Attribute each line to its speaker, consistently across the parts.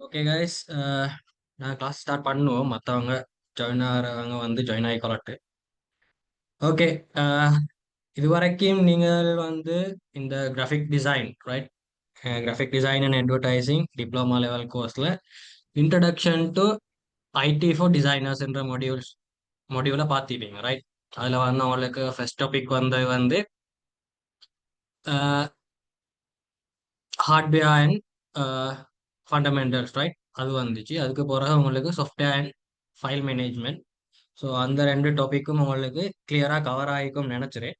Speaker 1: Okay guys, நான் class start பண்ணுவோம். மற்றவங்க ஜாயின் ஆகிறவங்க வந்து ஜாயின் ஆகிக்கொள்ளட்டு. ஓகே. இதுவரைக்கும் நீங்கள் வந்து இந்த graphic design, right? Graphic design and advertising diploma level கோர்ஸில் introduction to IT for designers என்ற மாடியூலை பார்த்துப்பீங்க, ரைட்? அதில் வந்து உங்களுக்கு ஃபர்ஸ்ட் டாபிக் வந்து ஹார்ட்வேர் அண்ட் ஃபண்டமெண்டல்ஸ், ரைட்? அது வந்துச்சு. அதுக்கு பிறகு உங்களுக்கு software and file management. So அந்த ரெண்டு டாபிக்கும் உங்களுக்கு கிளியராக கவர் ஆகிக்கும் நினச்சிறேன்.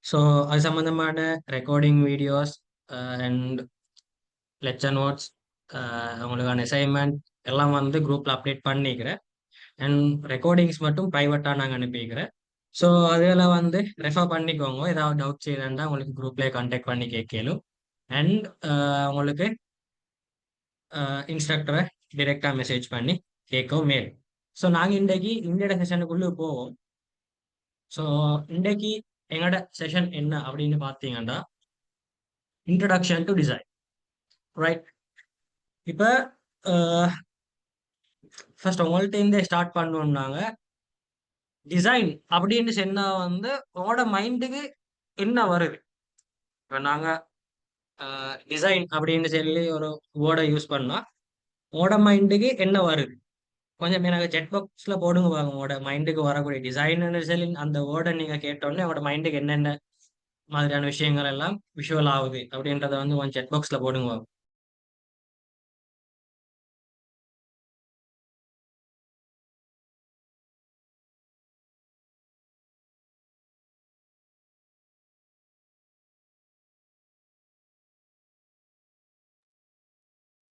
Speaker 1: ஸோ அது சம்மந்தமான recording videos and lecture notes, உங்களுக்கான அசைன்மெண்ட் எல்லாம் வந்து குரூப்பில் அப்டேட் பண்ணிக்கிறேன். அண்ட் ரெக்கார்டிங்ஸ் மட்டும் ப்ரைவேட்டாக நாங்கள் அனுப்பிக்கிறேன். ஸோ அதில் வந்து ரெஃபர் பண்ணிக்கோங்க. ஏதாவது டவுட்ஸ் இருந்தால் உங்களுக்கு குரூப்லேயே கான்டாக்ட் பண்ணி கேட்கலும். அண்ட் உங்களுக்கு இன்ஸ்ட்ரக்டரை டிரெக்டாக மெசேஜ் பண்ணி கேட்கவும் மேல். ஸோ நாங்கள் இன்றைக்கு இந்தியோட செஷனுக்குள்ளே போவோம். ஸோ இன்றைக்கு எங்களோட செஷன் என்ன அப்படின்னு பார்த்தீங்கன்னா, இன்ட்ரடக்ஷன் டு டிசைன், ரைட்? இப்போ ஃபர்ஸ்ட் உங்கள்கிட்ட இருந்தே ஸ்டார்ட் பண்ணுவோம்னாங்க. டிசைன் அப்படின்னு சொன்னா வந்து உங்களோட மைண்டுக்கு என்ன வருது? இப்போ நாங்கள் டிசைன் அப்படின்னு சொல்லி ஒரு வேர்டை யூஸ் பண்ணா உங்களோட மைண்டுக்கு என்ன வருது? கொஞ்சம் எனக்கு செட் பாக்ஸில் போடுங்க பாருங்க. உங்களோட மைண்டுக்கு வரக்கூடிய டிசைன்னு சொல்லி அந்த வேர்டை நீங்கள் கேட்டோடனே உங்களோட மைண்டுக்கு என்னென்ன மாதிரியான விஷயங்கள் எல்லாம் விஷுவல் ஆகுது அப்படின்றத வந்து கொஞ்சம் செட் பாக்ஸில் போடுங்க.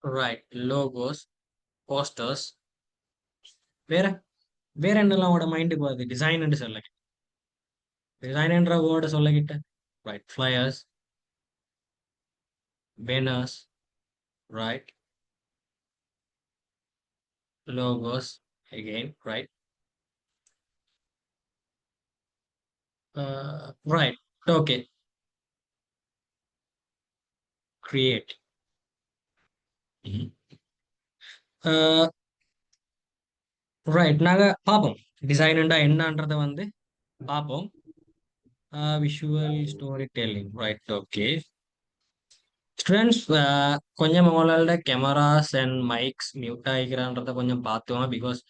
Speaker 1: Right, logos, posters. வேற வேற என்னெல்லாம் உங்களோட மைண்டுக்கு வருது டிசைன் சொல்ல? டிசைன்ன்ற வேர்டை சொல்லக்கிட்ட, right? Flyers, banners, right? Logos again, right? Right. Okay. Create. Right, நாங்கள் பார்ப்போம் டிசைனுண்டா என்னன்றதை வந்து பார்ப்போம். Visual storytelling, right? Okay students, கொஞ்சம் உங்களோட கேமராஸ் அண்ட் மைக்ஸ் மியூட் ஆகிக்கிறான்றதை கொஞ்சம் பார்த்துவோம். பிகாஸ்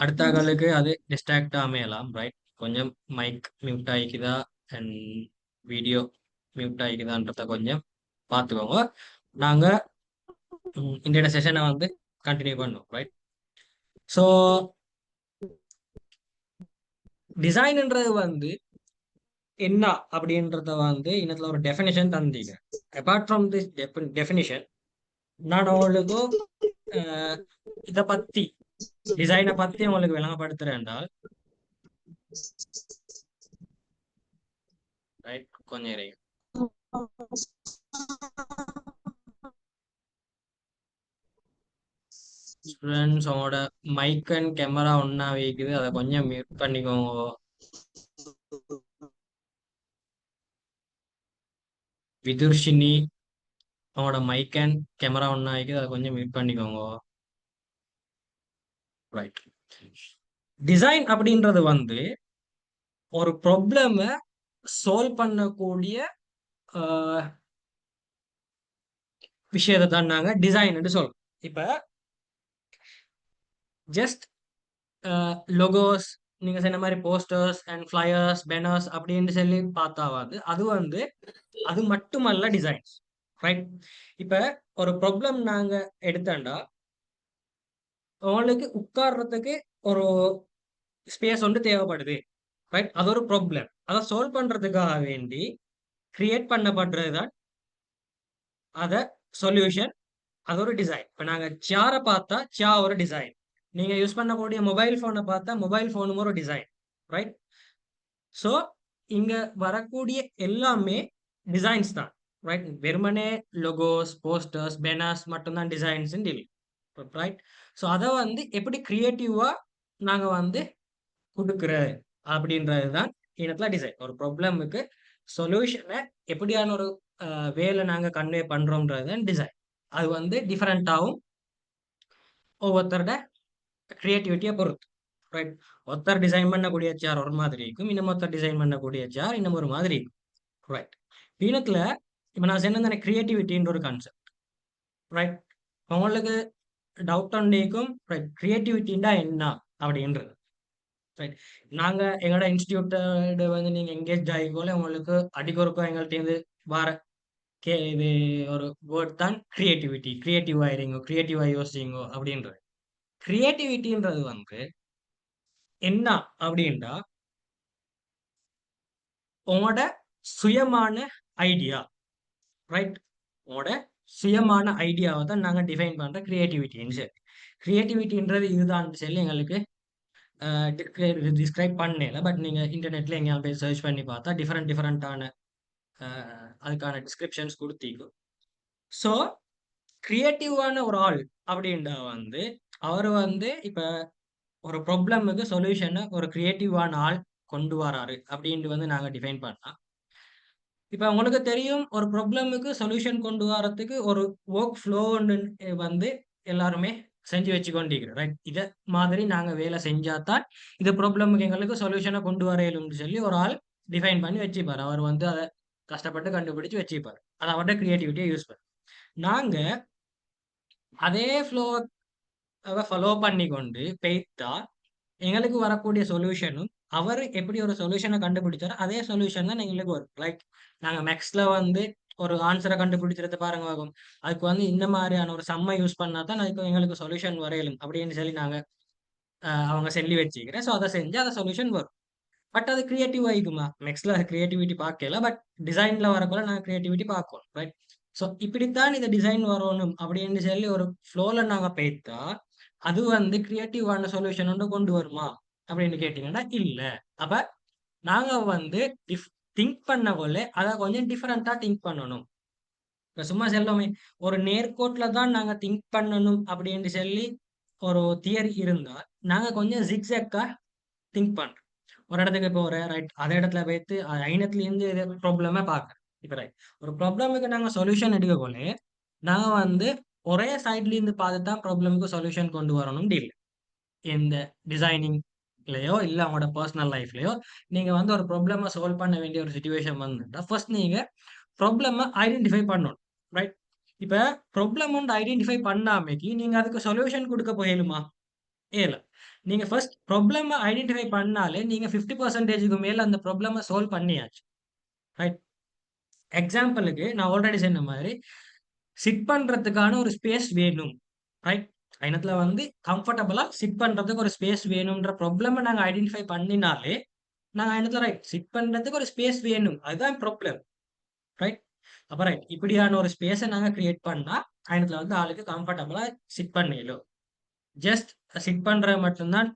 Speaker 1: அடுத்த ஆளுக்கு அது டிஸ்ட்ராக்ட் அமையலாம், ரைட்? கொஞ்சம் மைக் மியூட் ஆகிக்குதா அண்ட் வீடியோ மியூட் ஆகிக்குதான்றத கொஞ்சம் பார்த்துக்கோங்க. நாங்கள் இந்த செஷனை வந்து கண்டினியூ பண்ணுவோம், ரைட்? ஸோ டிசைன்ன்றது வந்து என்ன அப்படின்றத வந்து இன்னத்துல ஒரு டெஃபினிஷன் தந்தீங்க. அபார்ட் ஃப்ரம் திஸ் டெஃபினிஷன், நான் உங்களுக்கு இதை பத்தி டிசைனை பத்தி உங்களுக்கு விளங்கப்படுத்துறேன் என்றால், ரைட்? கொஞ்சம் இருங்க. ஸ்டூடெண்ட்ஸ், உங்களோட மைக் அண்ட் கேமரா ஒன்னா வைக்குது, அதை கொஞ்சம் மியூட் பண்ணிக்கோங்க. விதுர்ஷினி, உங்களோட மைக் அண்ட் கேமரா ஒன்னா வைக்குது, அதை கொஞ்சம் மியூட் பண்ணிக்கோங்க. ரைட். டிசைன் அப்படின்றது வந்து ஒரு ப்ராப்ளமை சால்வ் பண்ணக்கூடிய விஷயத்தை தான் நாங்க டிசைன் சொல்றோம். இப்ப ஜஸ்ட் லோகோஸ், நீங்க சொன்ன மாதிரி போஸ்டர்ஸ் அண்ட் ஃபிளையர்ஸ், பேனர்ஸ் அப்படின்னு சொல்லி பார்த்தாவது அது வந்து அது மட்டுமல்ல டிசைன்ஸ், ரைட்? இப்ப ஒரு ப்ராப்ளம் நாங்க எடுத்தோம்னா உங்களுக்கு உட்கார்றதுக்கு ஒரு ஸ்பேஸ் ஒன்று தேவைப்படுது, ரைட்? அது ஒரு ப்ராப்ளம். அதை சால்வ் பண்றதுக்காக வேண்டி கிரியேட் பண்ணப்படுறது தான் அத சொல்யூஷன். அது ஒரு டிசைன். இப்ப நாங்க சேரை பார்த்தா சே ஒரு டிசைன். நீங்க யூஸ் பண்ணக்கூடிய மொபைல் போனை பார்த்தா மொபைல் போனும் ஒரு டிசைன், ரைட்? ஸோ இங்க வரக்கூடிய எல்லாமே டிசைன்ஸ் தான், ரைட்? வெறுமனே லோகோஸ், போஸ்டர்ஸ், பேனர்ஸ் மட்டும்தான் டிசைன்ஸ் இல்லை, ரைட்? ஸோ அதை வந்து எப்படி கிரியேட்டிவா நாங்க வந்து கொடுக்குறது அப்படின்றது தான் இனத்துல டிசைன். ஒரு ப்ராப்ளமுக்கு சொல்யூஷனை எப்படியான ஒரு வேலை நாங்க கன்வே பண்றோம்ன்றது தான் டிசைன். அது வந்து டிஃபரெண்ட்டாவும் ஒவ்வொருத்தரோட கிரியேட்டிவிட்டியை பொறுத்து. ரைட். ஒருத்தர் டிசைன் பண்ணக்கூடிய சேர் ஒரு மாதிரி இருக்கும், இன்னொருத்தர் டிசைன் பண்ணக்கூடிய சேர் இன்னும் ஒரு மாதிரி இருக்கும். ரைட். இனத்துல இப்போ நான் சொன்னது கிரியேட்டிவிட்டின்ற ஒரு கான்செப்ட். ரைட். உங்களுக்கு டவுட் ஒன்றைக்கும் ரைட் கிரியேட்டிவிட்டின்னா என்ன அப்படின்றது. ரைட். நாங்க எங்களோட இன்ஸ்டியூட்டோட வந்து நீங்க எங்கேஜ் ஆகிக்கோல உங்களுக்கு அடிக்கொருக்கும் எங்கள்கிட்ட வார இது ஒரு வேர்ட் தான் கிரியேட்டிவிட்டி. கிரியேட்டிவ் ஆயிடுங்க, கிரியேட்டிவா யோசிங்க அப்படின்றது. கிரியேட்டிவிட்டின்றது வந்து என்ன அப்படின்டா, உங்களோட சுயமான ஐடியா. ரைட். உங்களோட சுயமான ஐடியாவை தான் நாங்க டிஃபைன் பண்ற கிரியேட்டிவிட்டின்னு சொல்லி. கிரியேட்டிவிட்டின்றது இதுதான் சொல்லி எங்களுக்கு டிஸ்கிரைப் பண்ணல. பட் நீங்க இன்டர்நெட்ல எங்கேயாவது போய் சர்ச் பண்ணி பார்த்தா டிஃபரெண்டான அதுக்கான டிஸ்கிரிப்ஷன்ஸ் கொடுத்தீங்க. ஸோ கிரியேட்டிவான ஒரு ஆள் அப்படின்றா வந்து அவர் வந்து இப்ப ஒரு ப்ராப்ளமுக்கு சொல்யூஷனை ஒரு கிரியேட்டிவான ஆள் கொண்டு வராரு அப்படின்ட்டு வந்து நாங்க டிஃபைன் பண்ணலாம். இப்ப உங்களுக்கு தெரியும் ஒரு ப்ராப்ளமுக்கு சொல்யூஷன் கொண்டு வரதுக்கு ஒரு ஒர்க் ஃப்ளோ வந்து எல்லாருமே செஞ்சு வச்சு கொண்டிருக்கிறோம். ரைட். இத மாதிரி நாங்க வேலை செஞ்சாதான் இது ப்ராப்ளமுக்கு எங்களுக்கு சொல்யூஷனை கொண்டு வரையலும்னு சொல்லி ஒரு ஆள் டிஃபைன் பண்ணி வச்சுப்பாரு. அவர் வந்து அதை கஷ்டப்பட்டு கண்டுபிடிச்சு வச்சுப்பாரு. அது அவரோட கிரியேட்டிவிட்டியை யூஸ் பண்ணு. நாங்க அதே ஃப்ளோவை ஃபாலோ பண்ணி கொண்டு பெய்த்தா எங்களுக்கு வரக்கூடிய சொல்யூஷனும் அவர் எப்படி ஒரு சொல்யூஷனை கண்டுபிடிச்சாரோ அதே சொல்யூஷன் தான் எங்களுக்கு வரும். லைக் நாங்க மேக்ஸ்ல வந்து ஒரு ஆன்சரை கண்டுபிடிச்சிருந்த பாருங்க ஆகும். அதுக்கு வந்து இந்த மாதிரியான ஒரு சம்மை யூஸ் பண்ணா தான் அதுக்கு எங்களுக்கு சொல்யூஷன் வரையலும் அப்படின்னு சொல்லி நாங்க அவங்க சொல்லி வச்சுக்கிறேன். ஸோ அதை செஞ்சு அதை சொல்யூஷன் வரும். பட் அது கிரியேட்டிவ் ஆகிக்குமா? மேக்ஸ்ல அது கிரியேட்டிவிட்டி பார்க்கல. பட் டிசைன்ல வரக்குள்ள நாங்கள் கிரியேட்டிவிட்டி பார்க்கணும். ரைட். ஸோ இப்படித்தான் இந்த டிசைன் வரணும் அப்படின்னு சொல்லி ஒரு ஃப்ளோல நாங்க போய்த்தா அது வந்து கிரியேட்டிவான சொல்யூஷன் ஒன்று கொண்டு வருமா அப்படின்னு கேட்டீங்கன்னா இல்ல. அப்ப நாங்க வந்து திங்க் பண்ண போல அதை கொஞ்சம் டிஃபரெண்டா திங்க் பண்ணணும். இப்ப சும்மா செல்லோமே ஒரு நேர்கோட்டில் தான் நாங்க திங்க் பண்ணணும் அப்படின்னு சொல்லி ஒரு தியரி இருந்தா நாங்க கொஞ்சம் ஜிக்ஸாக்கா திங்க் பண்றோம். ஒரு இடத்துக்கு போறேன். ரைட். அதே இடத்துல வைத்து ஐநத்துல இருந்து ப்ராப்ளமே பார்க்குறேன். இப்ப ரைட். ஒரு ப்ராப்ளமுக்கு நாங்க சொல்யூஷன் எடுக்க போல நாங்க வந்து ஒரே சைட்ல இருந்து பார்த்து தான் ப்ராப்ளமுக்கு சொல்யூஷன் கொண்டு வரணும் இல்லை. இந்த டிசைனிங்லயோ இல்ல அவங்களோட பர்சனல் லைஃப்லயோ நீங்க வந்து ஒரு ப்ராப்ளமை சால்வ் பண்ண வேண்டிய ஒரு சுச்சுவேஷன் வந்துட்டா ஃபர்ஸ்ட் நீங்க ப்ராப்ளமை ஐடென்டிஃபை பண்ணணும். ரைட். இப்ப ப்ராப்ளம் ஒன்று ஐடென்டிஃபை பண்ணாமைக்கு நீங்க அதுக்கு சொல்யூஷன் கொடுக்க போயிடுமா? ஏல. நீங்க ஃபர்ஸ்ட் ப்ராப்ளம ஐடென்டிஃபை பண்ணாலே நீங்க 50% மேல அந்த ப்ராப்ளம சால்வ் பண்ணியாச்சு. ரைட். எக்ஸாம்பிளுக்கு நான் ஆல்ரெடி சொன்ன மாதிரி சிட் பண்றதுக்கான ஒரு ஸ்பேஸ் வேணும். ரைட். ஐனத்துல வந்து கம்ஃபர்டபுளா சிட் பண்றதுக்கு ஒரு ஸ்பேஸ் வேணும்ன்ற ப்ராப்ளம நாங்க ஐடென்டிஃபை பண்ணினாலே நாங்க ஐனத்துல ரைட் சிட் பண்றதுக்கு ஒரு ஸ்பேஸ் வேணும். அதுதான் ப்ராப்ளம். ரைட். அப்ப ரைட். இப்படியான ஒரு ஸ்பேஸை நாங்க கிரியேட் பண்ணா ஐனத்துல வந்து ஆளுக்கு கம்ஃபர்டபுளா சிட் பண்ணிடலும். ஜஸ்ட் சிட் பண்றது மட்டும்தான்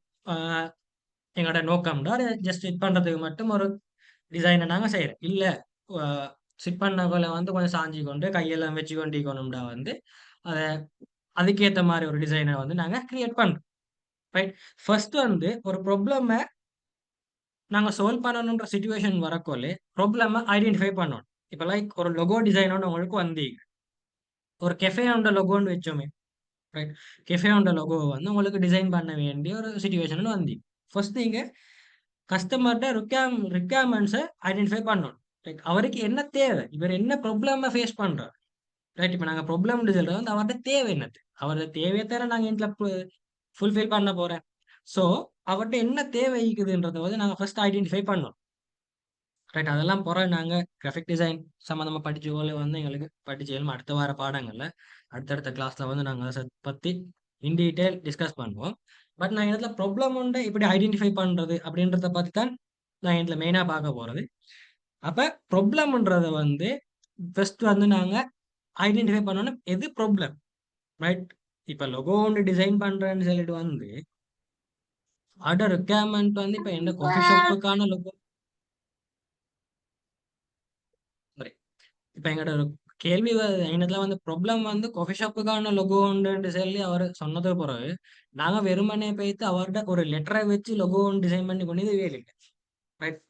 Speaker 1: எங்களோட நோக்கம்டா. ஜஸ்ட் சிட் பண்றதுக்கு மட்டும் ஒரு டிசைனை நாங்க செய்யறோம். இல்ல சிட் பண்ணக்குள்ள வந்து கொஞ்சம் சாஞ்சி கொண்டு கையெல்லாம் வச்சு கொண்டிருக்கணும்டா வந்து அதை அதுக்கேற்ற மாதிரி ஒரு டிசைனை வந்து நாங்க கிரியேட் பண்றோம். ரைட். ஃபர்ஸ்ட் வந்து ஒரு ப்ராப்ளம நாங்க சால்வ் பண்ணணுன்ற சிச்சுவேஷன் வரக்கோலே ப்ராப்ளம ஐடென்டிஃபை பண்ணணும். இப்ப லைக் ஒரு லொகோ டிசைன் ஒன்று உங்களுக்கு வந்து ஒரு கெஃபேயோட லொகோன்னு வச்சோமே. ரைட். கெஃபேயோட லொகோ வந்து உங்களுக்கு டிசைன் பண்ண வேண்டிய ஒரு சிச்சுவேஷன் வந்து ஃபர்ஸ்ட் நீங்க கஸ்டமர்ட ரிக்வயர்மெண்ட்ஸை ஐடென்டிஃபை பண்ணணும். ரைட். அவருக்கு என்ன தேவை, இவர் என்ன ப்ராப்ளம ஃபேஸ் பண்றார். ரைட். இப்ப நாங்க ப்ராப்ளம் சொல்றது வந்து அவர்ட்ட தேவை என்னது, அவரோட தேவையை தானே நாங்க இன்ட்ல ஃபுல்ஃபில் பண்ண போறேன். ஸோ அவர்ட்ட என்ன தேவை இருக்குதுன்றத வந்து நாங்க ஃபர்ஸ்ட் ஐடென்டிஃபை பண்ணோம். ரைட். அதெல்லாம் பிறகு நாங்க கிராஃபிக் டிசைன் சம்மந்தமா படிச்சோல வந்து எங்களுக்கு படிச்சு அடுத்த வார பாடங்கள்ல அடுத்தடுத்த கிளாஸ்ல வந்து நாங்க அதை பத்தி இன் டீடைல் டிஸ்கஸ் பண்ணுவோம். பட் நான் இடத்துல ப்ராப்ளம் உண்டு இப்படி ஐடென்டிஃபை பண்றது அப்படின்றத பத்தி தான் நான் இதுல மெயினா பார்க்க போறது. அப்ப ப்ராப்ளம்ன்றத வந்து ஃபர்ஸ்ட் வந்து நாங்க ஐடென்டிஃபை பண்ணணும் எது ப்ராப்ளம். ரைட். இப்ப லொகோ ஒன்று டிசைன் பண்றேன்னு சொல்லிட்டு வந்து அதோட ரெக்யர்மெண்ட் வந்து இப்ப எந்த காஃபி ஷாப்புக்கான லொகோ. சாரி. இப்ப எங்களோட ஒரு கேள்வி எண்ணத்துல வந்து ப்ராப்ளம் வந்து காஃபி ஷாப்புக்கான லொகோன்னு சொல்லி அவர் சொன்னது பிறகு நாங்க வெறுமனே போய்த்து அவர்கிட்ட ஒரு லெட்டரை வச்சு லொகோ டிசைன் பண்ணி கொண்டு வேலை. ரைட்.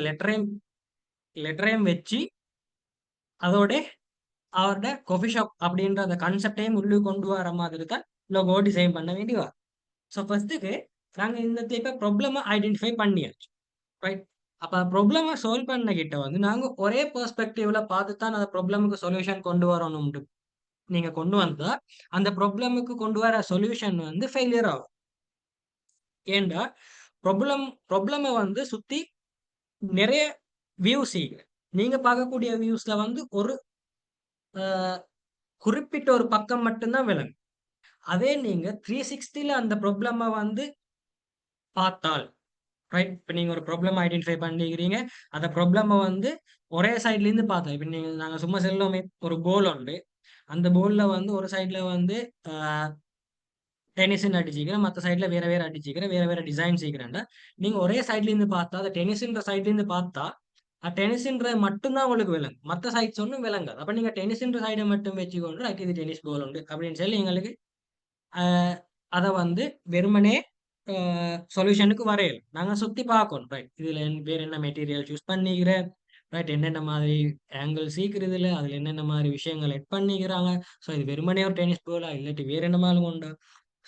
Speaker 1: லெட்டரையும் லெட்டரையும் வச்சு அதோட அவரோட காஃபி ஷாப் அப்படின்ற அந்த கான்செப்டையும் உள்ளுக்கு கொண்டு வர மாதிரி தான் லோகோ டிசைன் பண்ண வேண்டி வரும். ஸோ ஃபர்ஸ்ட்டுக்கு நாங்கள் இந்த இப்போ ப்ராப்ளமை ஐடென்டிஃபை பண்ணியாச்சு, ரைட்? அப்போ ப்ராப்ளமை சால்வ் பண்ண கிட்ட வந்து நாங்கள் ஒரே பெர்ஸ்பெக்டிவ்ல பார்த்து தான் அந்த ப்ராப்ளமுக்கு சொல்யூஷன் கொண்டு வரணும். நீங்கள் கொண்டு வந்தா அந்த ப்ராப்ளமுக்கு கொண்டு வர சொல்யூஷன் வந்து ஃபெயிலியர் ஆகும். ஏண்டா ப்ராப்ளமை வந்து சுற்றி நிறைய வியூஸ் நீங்க பார்க்கக்கூடிய வியூஸ்ல வந்து ஒரு குறிப்பிட்ட ஒரு பக்கம் மட்டும்தான் விளங்கும். அதே நீங்க 360ல அந்த ப்ராப்ளம வந்து பார்த்தால், ரைட்? இப்ப நீங்க ஒரு ப்ராப்ளம் ஐடென்டிஃபை பண்ணிக்கிறீங்க. அந்த ப்ராப்ளம வந்து ஒரே சைட்ல இருந்து பார்த்தா, இப்ப நாங்க சும்மா செல்லுவோமே ஒரு போல் உண்டு. அந்த போல்ல வந்து ஒரு சைட்ல வந்து அ டென்னிஸ்ன்னு அடிச்சுக்கிறேன். மத்த சைட்ல வேற வேற அடிச்சுக்கிறேன். வேற வேற டிசைன் செய்கிறேன்டா, நீங்க ஒரே சைட்ல இருந்து பார்த்தா, அந்த டென்னிஸ்ன்ற சைட்ல இருந்து பார்த்தா, டென்னிஸ்ன்றது மட்டும் தான் உங்களுக்கு விளங்கும். மத்த சைட்ஸ் ஒண்ணும் விளங்காது. அப்ப நீங்க டென்னிஸ்ன்ற சைட மட்டும் வச்சுக்கொண்டு, இது டென்னிஸ் பால் உண்டு அப்படின்னு சொல்லி எங்களுக்கு அ அத வந்து வெறுமனே அ சொல்யூஷனுக்கு வரையலாம். நாங்க சுத்தி பார்க்கணும். ரைட். இதுல வேற என்ன மெட்டீரியல் சூஸ் பண்ணிக்கிறேன். ரைட். என்னென்ன மாதிரி ஆங்கிள் சீக்குறதுல, அதுல என்னென்ன மாதிரி விஷயங்கள் எட் பண்ணிக்கிறாங்க. ஸோ இது வெறுமனே ஒரு டென்னிஸ் பாலா? இல்லாட்டி வேற என்னமாலும் உண்டா?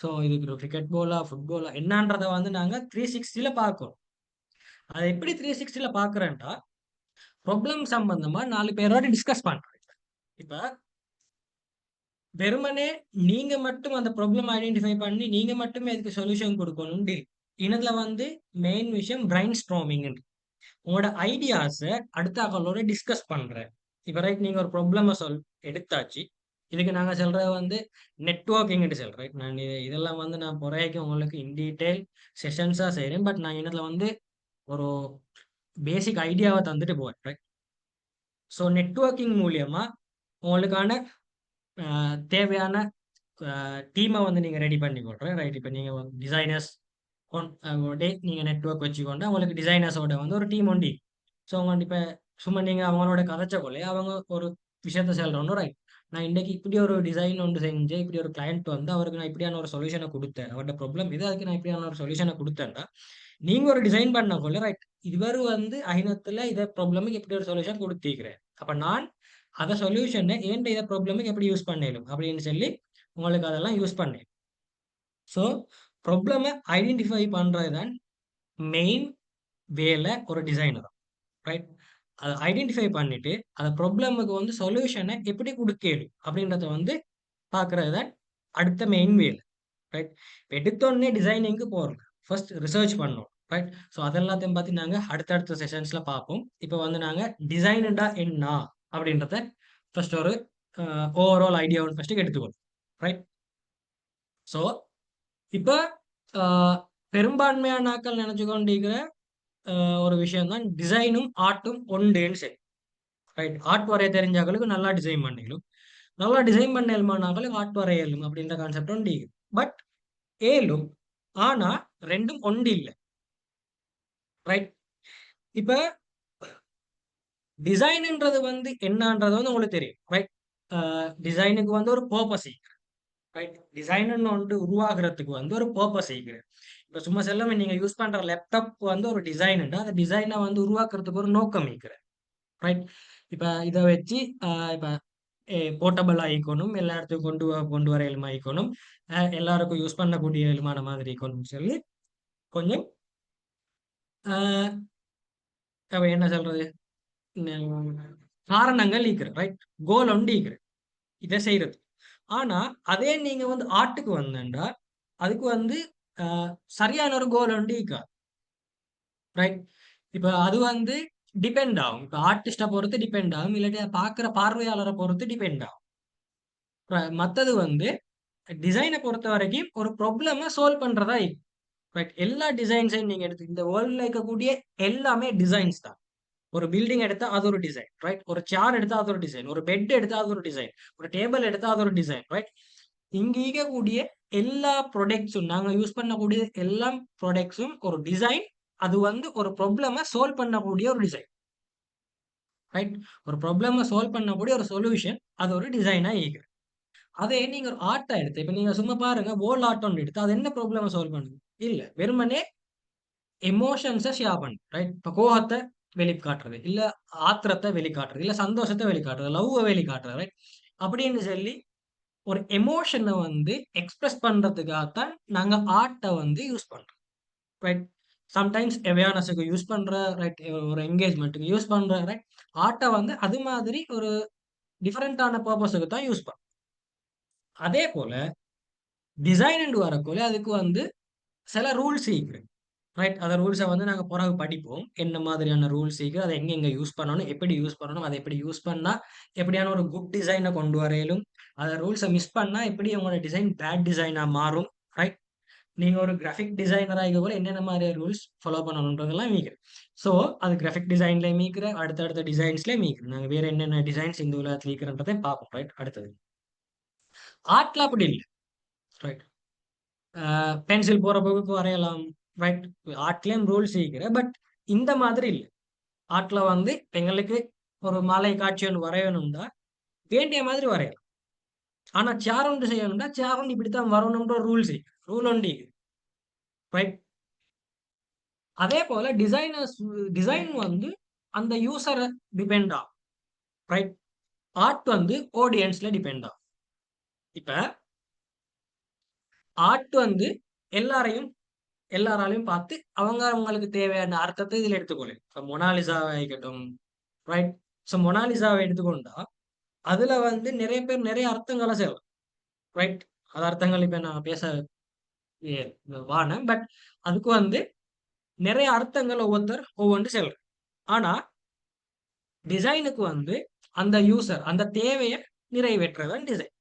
Speaker 1: ஸோ இதுக்கு ஒரு கிரிக்கெட் பாலா? ஃபுட்பாலா? என்னான்றத வந்து நாங்க 360ல பார்க்கணும். அத எப்படி 360ல பார்க்குறேன்டா, ப்ராப்ளம் சம்பந்தமா 4 பேரோட டிஸ்கஸ் பண்றேன். இப்ப வெறுமனே நீங்க மட்டும் அந்த ப்ராப்ளம் ஐடென்டிஃபை பண்ணி நீங்க மட்டுமே அதுக்கு சொல்யூஷன் கொடுக்கணும். இதுல வந்து மெயின் விஷயம் பிரைன் ஸ்ட்ராமிங். உங்களோட ஐடியாஸ அடுத்தாக்களோட டிஸ்கஸ் பண்றேன். இப்ப ரைட், நீங்க ஒரு ப்ராப்ளம எடுத்தாச்சு. இதுக்கு நாங்க சொல்றது வந்து நெட்வொர்க்கிங் சொல்றேன். நான் இதெல்லாம் வந்து நான் பொறைக்கு உங்களுக்கு இன் டீடைல் செஷன்ஸா செய்றேன். பட் நான் இதுல வந்து ஒரு பேசிக் ஐடியாவை தந்துட்டு போறேன். ரைட். ஸோ நெட்வொர்க்கிங் மூலியமா உங்களுக்கான தேவையான டீமை வந்து நீங்க ரெடி பண்ணி கொள்றேன். ரைட். இப்போ நீங்க டிசைனர்ஸ் நீங்க நெட்வொர்க் வச்சுக்கொண்டு உங்களுக்கு டிசைனர்ஸோட வந்து ஒரு டீம் உண்டு. ஸோ அவங்க இப்போ சும்மா நீங்க அவங்களோட கதைச்ச கொள்ளே அவங்க ஒரு விஷயத்த சொல்றோம். ரைட். நான் இன்னைக்கு இப்படி ஒரு டிசைன் ஒன்று செஞ்சேன். இப்படி ஒரு கிளையண்ட் வந்து அவருக்கு நான் இப்படியான ஒரு சொல்யூஷனை கொடுத்தேன். அவரோட ப்ராப்ளம் இது, அதுக்கு நான் இப்படியான ஒரு சொல்யூஷனை கொடுத்தேன்டா, நீங்க ஒரு டிசைன் பண்ண கொள்ள ரைட், இவர் வந்து ஐநத்துல இதை ப்ராப்ளமுக்கு எப்படி ஒரு சொல்யூஷன் கொடுத்திருக்கிறேன். அப்ப நான் அதை சொல்யூஷனை ஏன் இதை ப்ராப்ளமுக்கு எப்படி யூஸ் பண்ணலும் அப்படின்னு சொல்லி உங்களுக்கு அதெல்லாம் யூஸ் பண்ணேன். ஸோ ப்ராப்ளமை ஐடென்டிஃபை பண்றது தான் மெயின் வேலை ஒரு டிசைனர். ரைட். அதை ஐடென்டிஃபை பண்ணிட்டு அந்த ப்ராப்ளமுக்கு வந்து சொல்யூஷனை எப்படி கொடுக்கலும் அப்படின்றத வந்து பார்க்கறது தான் அடுத்த மெயின் வேலை. ரைட். எடுத்தோடனே டிசைனிங்க்கு போகிறோம். ஃபர்ஸ்ட் ரிசர்ச் பண்ணோம். ரைட். ஸோ அதெல்லாத்தையும் பார்த்து நாங்கள் அடுத்தடுத்த செஷன்ஸ்ல பார்ப்போம். இப்போ வந்து நாங்கள் டிசைனடா என்ன அப்படின்றத ஃபர்ஸ்ட் ஒரு ஓவரால் ஐடியாவை ஃபர்ஸ்ட் எடுத்துக்கணும். ரைட். ஸோ இப்போ பெரும்பான்மையான நாட்கள் நினைச்சு கொண்டிருக்கிற ஒரு விஷயம் தான் டிசைனும் ஆர்ட்டும் ஒன்றுன்னு சரி. ரைட். ஆர்ட் வரைய தெரிஞ்சாக்களுக்கு நல்லா டிசைன் பண்ணிடும், நல்லா டிசைன் பண்ண எழுமானாக்களுக்கு ஆர்ட் வரைய இயலும் அப்படின்ற கான்செப்ட் ஒன்று. பட் ஏலும் ஆனா ரெண்டும் ஒன்று இல்லை. ரைட். இப்ப டிசைன்ன்றது வந்து என்னன்றது வந்து உங்களுக்கு தெரியும். ரைட். டிசைனுக்கு வந்து ஒரு பர்பஸ். ரைட். டிசைன் ஒன்று உருவாகிறதுக்கு வந்து ஒரு பர்பஸ் இருக்குது. இப்ப சும்மா செல்லாம நீங்க யூஸ் பண்ற லேப்டாப் வந்து ஒரு டிசைன், அந்த டிசைனை வந்து உருவாக்குறதுக்கு ஒரு நோக்கம் இருக்குது. ரைட். இப்ப இதை வச்சு இப்ப போர்ட்டபிள் ஆயிக்கணும், எல்லா இடத்துக்கும் கொண்டு வர எலுமா ஆயிக்கணும், எல்லாருக்கும் யூஸ் பண்ணக்கூடிய எலுமான மாதிரி இருக்கணும்னு சொல்லி கொஞ்சம் என்ன சொல்றது, காரணங்கள் ஈக்குற. ரைட். கோல் ஒன்று ஈக்குற இதை செய்யறது. ஆனா அதே நீங்க வந்து ஆர்ட்டுக்கு வந்தா அதுக்கு வந்து சரியான ஒரு கோல் ஒன்று ஈக்கா. ரைட். இப்ப அது வந்து டிபெண்ட் ஆகும். இப்ப ஆர்டிஸ்ட பொறுத்து டிபெண்ட் ஆகும், இல்லாட்டி பாக்குற பார்வையாளரை பொறுத்து டிபெண்ட் ஆகும். மத்தது வந்து டிசைனை பொறுத்த வரைக்கும் ஒரு ப்ராப்ளம சால்வ் பண்றதா. ரைட். எல்லா டிசைன்ஸையும் நீங்க எடுத்து இந்த வேர்ல்ட்ல இருக்கக்கூடிய எல்லாமே டிசைன்ஸ் தான். ஒரு பில்டிங் எடுத்தா அது ஒரு டிசைன். ரைட். ஒரு சேர் எடுத்தா அது ஒரு டிசைன், ஒரு பெட் எடுத்தா அது ஒரு டிசைன், ஒரு டேபிள் எடுத்தா அது ஒரு டிசைன். ரைட். இங்க இருக்கக்கூடிய எல்லா ப்ராடக்ட்ஸும் நாங்க யூஸ் பண்ணக்கூடிய எல்லா ப்ராடக்ட்ஸும் ஒரு டிசைன். அது வந்து ஒரு ப்ராப்ளம சால்வ் பண்ணக்கூடிய ஒரு டிசைன். ரைட். ஒரு ப்ராப்ளம சால்வ் பண்ணக்கூடிய ஒரு சொல்யூஷன் அது ஒரு டிசைனா இருக்கு. அதே நீங்க ஒரு ஆர்ட்டா எடுத்து இப்ப நீங்க சும்மா பாருங்க, வால் ஆர்ட் ஒன்று எடுத்து அது என்ன ப்ராப்ளம சால்வ் பண்ணுது? இல்ல, வெறுமனே எமோஷன்ஸை ஷேர் பண்ணுது. ரைட். இப்போ கோவத்தை வெளிக்காட்டுறது, இல்ல ஆத்திரத்தை வெளிக்காட்டுறது, இல்ல சந்தோஷத்தை வெளிக்காட்டுறது, லவ்வ வெளிக்காட்டுறது, ரைட்? அப்படின்னு சொல்லி ஒரு எமோஷனை வந்து எக்ஸ்பிரஸ் பண்றதுக்காகத்தான் நாங்க ஆர்ட்ட வந்து யூஸ் பண்றோம், ரைட்? சம்டைம்ஸ் அவேர்னஸுக்கு யூஸ் பண்ற, ரைட்? ஒரு என்கேஜ்மெண்ட்டுக்கு யூஸ் பண்ற, ரைட்? ஆர்ட்ட வந்து அது மாதிரி ஒரு டிஃபரெண்டான பர்பஸுக்கு தான் யூஸ் பண்றோம். அதே போல டிசைன் வரக்குள்ள அதுக்கு வந்து சில ரூல்ஸ் இருக்கு, ரைட்? அந்த ரூல்ஸை வந்து நாங்கள் பிறகு படிப்போம். என்ன மாதிரியான ரூல்ஸ் இருக்கு, அதை எங்க யூஸ் பண்ணணும், எப்படி யூஸ் பண்ணணும், அதை எப்படி யூஸ் பண்ணா எப்படியான ஒரு குட் டிசைனை கொண்டு வரையிலும், அந்த ரூல்ஸை மிஸ் பண்ணா எப்படி உங்களோட டிசைன் பேட் டிசைனா மாறும், ரைட்? நீங்க ஒரு கிராஃபிக் டிசைனரா இருக்க கூட என்னென்ன மாதிரி ரூல்ஸ் ஃபாலோ பண்ணணுன்றதெல்லாம் மீக்குது. ஸோ அது கிராஃபிக் டிசைன்ல மீக்கிற, அடுத்தடுத்த டிசைன்ஸ்ல மீக்குது. நாங்க வேற என்னென்ன டிசைன்ஸ் இந்த உலகத்தில் மீக்கிறன்றதை பார்ப்போம், ரைட்? அடுத்தது ஆர்ட்ல அப்படி இல்லை, ரைட்? பென்சில் போற போக்கு வரையலாம், ரைட்? ஆர்ட்லயும் ரூல்ஸ் இருக்கிற, பட் இந்த மாதிரி இல்லை. ஆர்ட்ல வந்து எங்களுக்கு ஒரு மலை காட்சி ஒன்று வரையணும்னா வேண்டிய மாதிரி வரையலாம். ஆனா சேர் ஒன்று செய்யணும்னா சேர் ஒன்று இப்படித்தான் வரணும்ன்ற ரூல்ஸ், ரூல் ஒண்டி, ரைட்? அதே போல டிசைன் வந்து அந்த யூசரை டிபெண்ட் ஆகும், ரைட்? ஆர்ட் வந்து ஆடியன்ஸ்ல டிபெண்ட் ஆகும். இப்ப ஆர்ட் வந்து எல்லாரையும் எல்லாராலையும் பார்த்து அவங்க அவங்களுக்கு தேவையான அர்த்தத்தை இதுல எடுத்துக்கொள்ளு. இப்ப மொனாலிசாவை ஆகட்டும், ரைட்? ஸோ மொனாலிசாவை எடுத்துக்கொண்டா அதுல வந்து நிறைய பேர் நிறைய அர்த்தங்களை செய்யலாம், ரைட்? அது அர்த்தங்கள் இப்ப நான் பேச வானேன், பட் அதுக்கு வந்து நிறைய அர்த்தங்கள் ஒவ்வொருத்தர் ஒவ்வொன்று செல்றேன். ஆனா டிசைனுக்கு வந்து அந்த யூசர் அந்த தேவையை நிறைவேற்றுறதான் டிசைன்,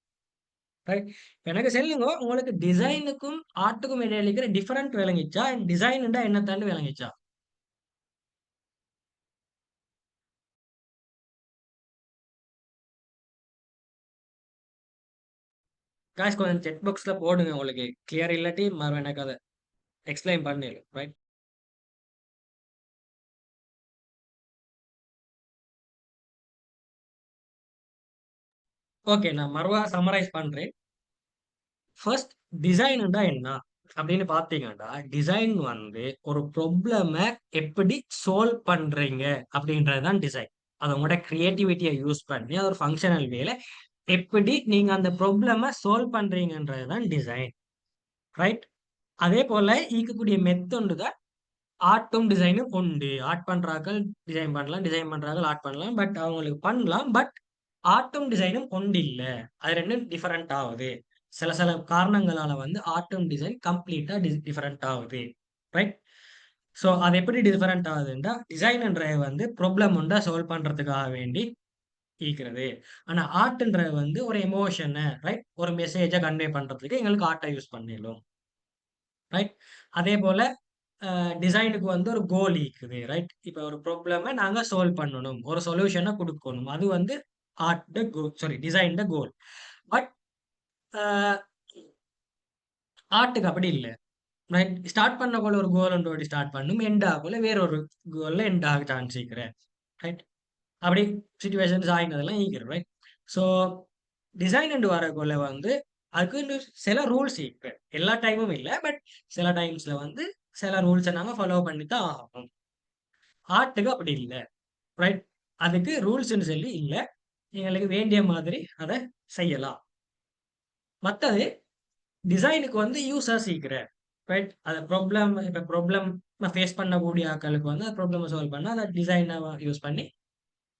Speaker 1: ரைட்? எனக்கு சொல்லுங்க, உங்களுக்கு டிசைனுக்கும் ஆர்ட்டுக்கும் இடையில இருக்கிற டிஃபரெண்ட் விளங்கிச்சா? டிசைன் என்ன தாண்டி விளங்கிச்சா? காய்ஸ் கொஞ்சம் செக் பாக்ஸ்ல போடுங்க, உங்களுக்கு கிளியர் இல்லாட்டி மறு எனக்கு அதை எக்ஸ்பிளைன் பண்ணிடு, ரைட்? ஓகே, நான் மறுவா சம்மரைஸ் பண்றேன். ஃபர்ஸ்ட் டிசைன்டா என்ன அப்படின்னு பார்த்தீங்கன்னா, டிசைன் வந்து ஒரு ப்ராப்ளம எப்படி சால்வ் பண்றீங்க அப்படின்றது தான் டிசைன். அது உங்களோட கிரியேட்டிவிட்டியை யூஸ் பண்ணி அது ஒரு ஃபங்க்ஷனல் வேல எப்படி நீங்க அந்த ப்ராப்ளம சால்வ் பண்றீங்கன்றது தான் டிசைன், ரைட்? அதே போல ஈக்கக்கூடிய மெத்தொண்டு தான் ஆர்ட்டும் டிசைனும் உண்டு. ஆர்ட் பண்றாக்கள் டிசைன் பண்ணலாம், டிசைன் பண்றாக்கள் ஆர்ட் பண்ணலாம். பட் அவங்களுக்கு பண்ணலாம். பட் ஆர்ட்டும் டிசைனும் ஒன்று இல்ல. அது 2ம் டிஃபரெண்ட் ஆகுது. சில சில காரணங்களால வந்து ஆர்ட்டும் டிசைன் கம்ப்ளீட்டா டிஃபரெண்ட் ஆகுது, ரைட்? ஸோ அது எப்படி டிஃபரெண்ட் ஆகுதுன்னா, டிசைன்ன்றது வந்து ப்ராப்ளம் உண்டா சால்வ் பண்றதுக்காக வேண்டி ஈக்கிறது. ஆனா ஆர்ட்ன்றது வந்து ஒரு எமோஷன, ரைட்? ஒரு மெசேஜ கன்வே பண்றதுக்கு எங்களுக்கு ஆர்ட்ட யூஸ் பண்ணிடலாம், ரைட்? அதே போல டிசைனுக்கு வந்து ஒரு கோல் இருக்குது, ரைட்? இப்ப ஒரு ப்ராப்ளம நாங்க சால்வ் பண்ணணும், ஒரு சொல்யூஷனை குடுக்கணும். அது வந்து டிசைன்ட கோல். பட் ஆர்ட்க்கு அப்படி இல்ல, ரைட்? ஸ்டார்ட் பண்ணக்குள்ள ஒரு கோல் ஸ்டார்ட் பண்ணும், எண்ட் ஆகக்குள்ள வேற ஒரு கோல்ல எண்ட் ஆக சான்ஸ் இருக்கிறேன், ரைட்? அப்படி சிச்சுவேஷன்ஸ் ஆகினதெல்லாம் ஈக்கிறோம், ரைட்? ஸோ டிசைன் வரக்குள்ள வந்து அதுக்கு சில ரூல்ஸ் இருக்கு. எல்லா டைமும் இல்ல, பட் சில டைம்ஸ்ல வந்து சில ரூல்ஸை நாங்க ஃபாலோ பண்ணி தான் ஆகணும். ஆர்ட்டுக்கு அப்படி இல்ல, ரைட்? அதுக்கு ரூல்ஸ்ன்னு சொல்லி இல்ல. எங்களுக்கு வேண்டிய மாதிரி அத செய்யலாம். மத்தது டிசைனுக்கு வந்து யூசர் சீக்ரெட், ரைட்? அத ப்ராப்ளம் ஃபேஸ் பண்ணக்கூடிய ஆட்களுக்கு வந்து ப்ராப்ளம சால்வ் பண்ண அந்த டிசைன யூஸ் பண்ணி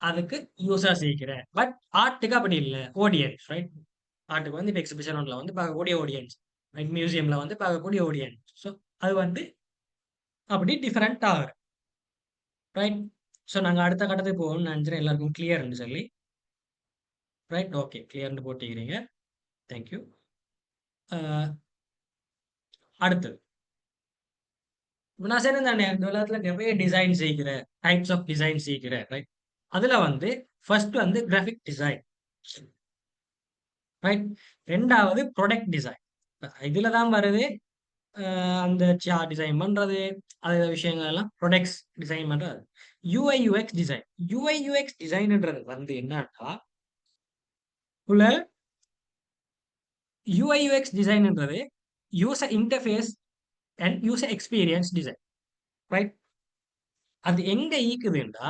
Speaker 1: அதுக்கு யூசர் சீக்ரெட். பட் ஆர்ட்டுக்கு அப்படி இல்ல. Audience, right? ஆர்ட்டுக்கு வந்து இப்ப எக்ஸிபிஷன் ஒன்ல வந்து பார்க்கக்கூடிய ஆடியன்ஸ், ரைட்? மியூசியம்ல வந்து பார்க்கக்கூடிய ஆடியன்ஸ். ஸோ அது வந்து அப்படி டிஃபரெண்ட் ஆகுது, ரைட்? ஸோ நாங்க அடுத்த கட்டத்துக்கு போகணும்னு நினைக்கிறேன். எல்லாருக்கும் கிளியர்ன்னு சொல்லி, ரைட்? ஓகே, கிளியர்ன்னு போட்டிக்கிறீங்க. Thank you. அடுத்தது இப்ப நான் சொன்னேன் தானே, இந்த உலகத்துல நிறைய டிசைன் செய்கிற, டைப்ஸ் ஆஃப் டிசைன் செய்கிற, ரைட்? அதுல வந்து ஃபர்ஸ்ட் வந்து கிராஃபிக் டிசைன், ரைட்? ரெண்டாவது ப்ராடக்ட் டிசைன். இதுல தான் வருது அந்த சார்ட் டிசைன் பண்றது, அது விஷயங்கள் எல்லாம் ப்ராடக்ட்ஸ் டிசைன் பண்றது. UI UX design. UI UX டிசைன்ன்றது வந்து என்னன்னா, உள்ள யூஐ யூஎக்ஸ் டிசைன்ன்றது user interface and user experience design, right? அது எங்க ஈக்குதுண்டா,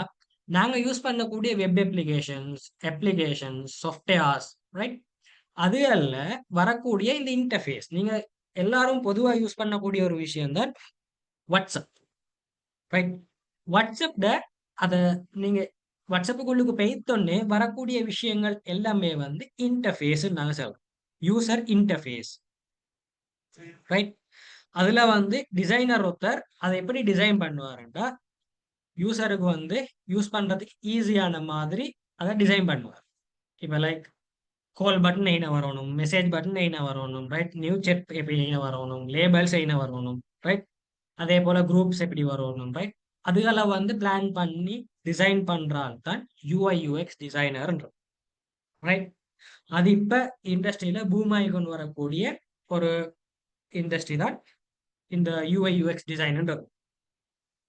Speaker 1: நாங்க யூஸ் பண்ணக்கூடிய வெப் அப்ளிகேஷன்ஸ், சாஃப்ட்வேர்ஸ், ரைட்? அதுகள்ல வரக்கூடிய இந்த இன்டர்ஃபேஸ். நீங்க எல்லாரும் பொதுவா யூஸ் பண்ணக்கூடிய ஒரு விஷயம் தான் WhatsApp, ரைட்? WhatsAppல அத நீங்க WhatsAppக்குள்ளுக்கு பெய்த்தோனே வரக்கூடிய விஷயங்கள் எல்லாமே வந்து இன்டர்ஃபேஸ்ன்னு நாங்க சொல்றோம். User interface, right? அதுல வந்து டிசைனர் ஒருத்தர் அத எப்படி டிசைன் பண்ணுவாருன்னா, யூசருக்கு வந்து யூஸ் பண்றதுக்கு ஈஸியான மாதிரி அத டிசைன் பண்ணுவார். இப்ப லைக் கால் பட்டன் எயின வரணும், மெசேஜ் பட்டன் எயின வரணும், ரைட்? நியூ சாட் எப்படி எயின வரணும், லேபல்ஸ் எயின வரணும், ரைட்? அதே போல குரூப்ஸ் எப்படி வரணும், ரைட்? அதுகளை வந்து பிளான் பண்ணி டிசைன் பண்ற ஆள் தான் யூஐ யூஎக்ஸ் டிசைனர், ரைட்? அது இப்ப இண்டஸ்ட்ரியில பூம் ஆகி கொண்டு வரக்கூடிய ஒரு இண்டஸ்ட்ரி தான் இந்த யூஐ யூஎக்ஸ் டிசைன்ன்றது.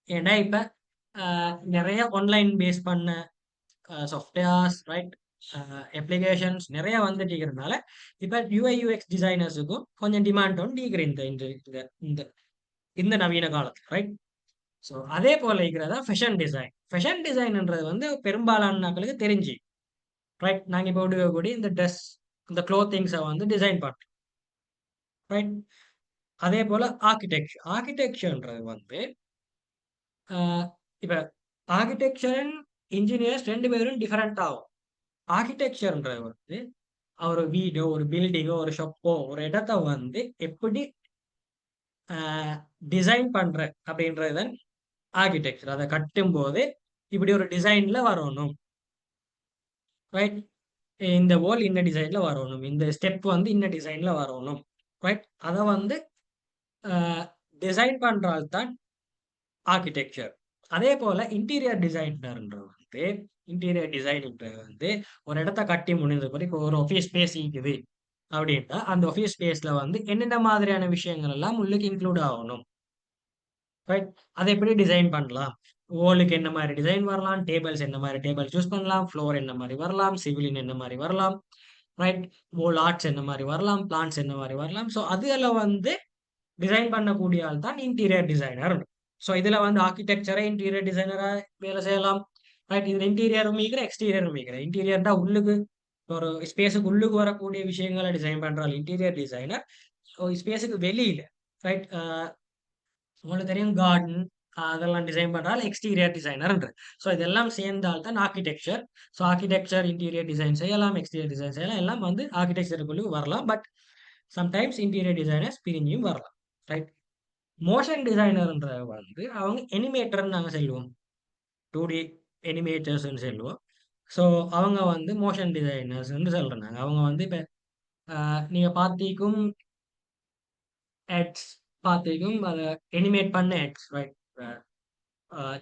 Speaker 1: ஏன்னா இப்ப நிறைய ஆன்லைன் பேஸ் பண்ண சாஃப்ட்வேர்ஸ், ரைட், அப்ளிகேஷன்ஸ் நிறைய வந்துட்டு இருக்கிறதுனால இப்ப யூஐ யூஎக்ஸ் டிசைனர்ஸுக்கும் கொஞ்சம் டிமாண்ட் ஒன்று இருக்கிற இந்த இந்த இந்த இந்த இந்த நவீன காலத்துல, ரைட்? ஸோ அதே போல இருக்கிறதா ஃபேஷன் டிசைன். ஃபேஷன் டிசைன்ன்றது வந்து பெரும்பாலான மக்களுக்கு தெரிஞ்சு, ரைட்? நாங்க இப்போ உடுக்கக்கூடிய இந்த ட்ரெஸ், இந்த க்ளோத்திங்ஸை வந்து டிசைன் பண்றோம், ரைட்? அதே போல ஆர்கிடெக்சர்ன்றது வந்து ஆஹ் இப்ப ஆர்கிடெக்சர் இன்ஜினியர்ஸ் ரெண்டு பேரும் டிஃபரெண்ட் ஆகும். ஆர்கிடெக்சர்ன்றது வந்து ஒரு வீடோ, ஒரு பில்டிங்கோ, ஒரு ஷாப்போ, ஒரு இடத்த வந்து எப்படி டிசைன் பண்ற அப்படின்றது தான் ஆர்கிடெக்சர். அதை கட்டும் போது இப்படி ஒரு டிசைன்ல வரணும், ரைட்? இந்த வால் இந்த டிசைன்ல வரணும், இந்த ஸ்டெப் வந்து இந்த டிசைன்ல வரணும், ரைட்? அதை வந்து டிசைன் பண்றால் தான் ஆர்கிடெக்சர். அதே போல இன்டீரியர் டிசைனர்ன்றது வந்து ஒரு இடத்த கட்டி முடிஞ்ச பிறகு இப்போ ஒரு ஆஃபீஸ் ஸ்பேஸ் இருக்குது அப்படின்னா அந்த ஆஃபீஸ் ஸ்பேஸ்ல வந்து என்னென்ன மாதிரியான விஷயங்கள் எல்லாம் உள்ளுக்கு இன்க்ளூட் ஆகணும், ரைட்? அதை எப்படி டிசைன் பண்ணலாம், வாலுக்கு என்ன மாதிரி டிசைன் வரலாம், டேபிள்ஸ் என்ன மாதிரி டேபிள் சூஸ் பண்ணலாம், ஃப்ளோர் என்ன மாதிரி வரலாம், சிவிலின் என்ன மாதிரி வரலாம், ரைட்? வால் ஆர்ட்ஸ் என்ன மாதிரி வரலாம், பிளான்ஸ் என்ன மாதிரி வரலாம். ஸோ அதெல்லாம் வந்து டிசைன் பண்ணக்கூடிய ஆள் தான் இன்டீரியர் டிசைனர். ஸோ இதுல வந்து ஆர்கிடெக்சரை இன்டீரியர் டிசைனரா வேலை செய்யலாம், ரைட்? இதுல இன்டீரியரும் மீக்கிற எக்ஸ்டீரியரும் மீக்கிற. இன்டீரியர்டா உள்ளுக்கு ஒரு ஸ்பேஸுக்கு உள்ளுக்கு வரக்கூடிய விஷயங்களை டிசைன் பண்றாள் இன்டீரியர் டிசைனர். ஸ்பேஸுக்கு வெளியில, ரைட், உங்களுக்கு தெரியும் கார்டன் அதெல்லாம் டிசைன் பண்றால் எக்ஸ்டீரியர் டிசைனர்ன்ற. ஸோ இதெல்லாம் சேர்ந்தால் தான் architecture. So architecture interior design செய்யலாம், எக்ஸ்டீரியர் டிசைன் செய்யலாம், எல்லாம் வந்து ஆர்கிடெக்சருக்குள்ளே வரலாம். பட் சம்டைம்ஸ் இன்டீரியர் டிசைனர்ஸ் பிரிஞ்சும் வரலாம், ரைட்? மோஷன் டிசைனர்ன்ற வந்து அவங்க எனிமேட்டர்னு நாங்கள் சொல்லுவோம், 2D எனிமேட்டர்ஸ்ன்னு சொல்லுவோம். ஸோ அவங்க வந்து மோஷன் டிசைனர்ஸ்ன்னு சொல்றோம் நாங்கள். அவங்க வந்து இப்போ நீங்க பார்த்திக்கும் ஆட்ஸ் பார்த்திக்கும் அதை எனிமேட் பண்ண ஆட்ஸ், ரைட்?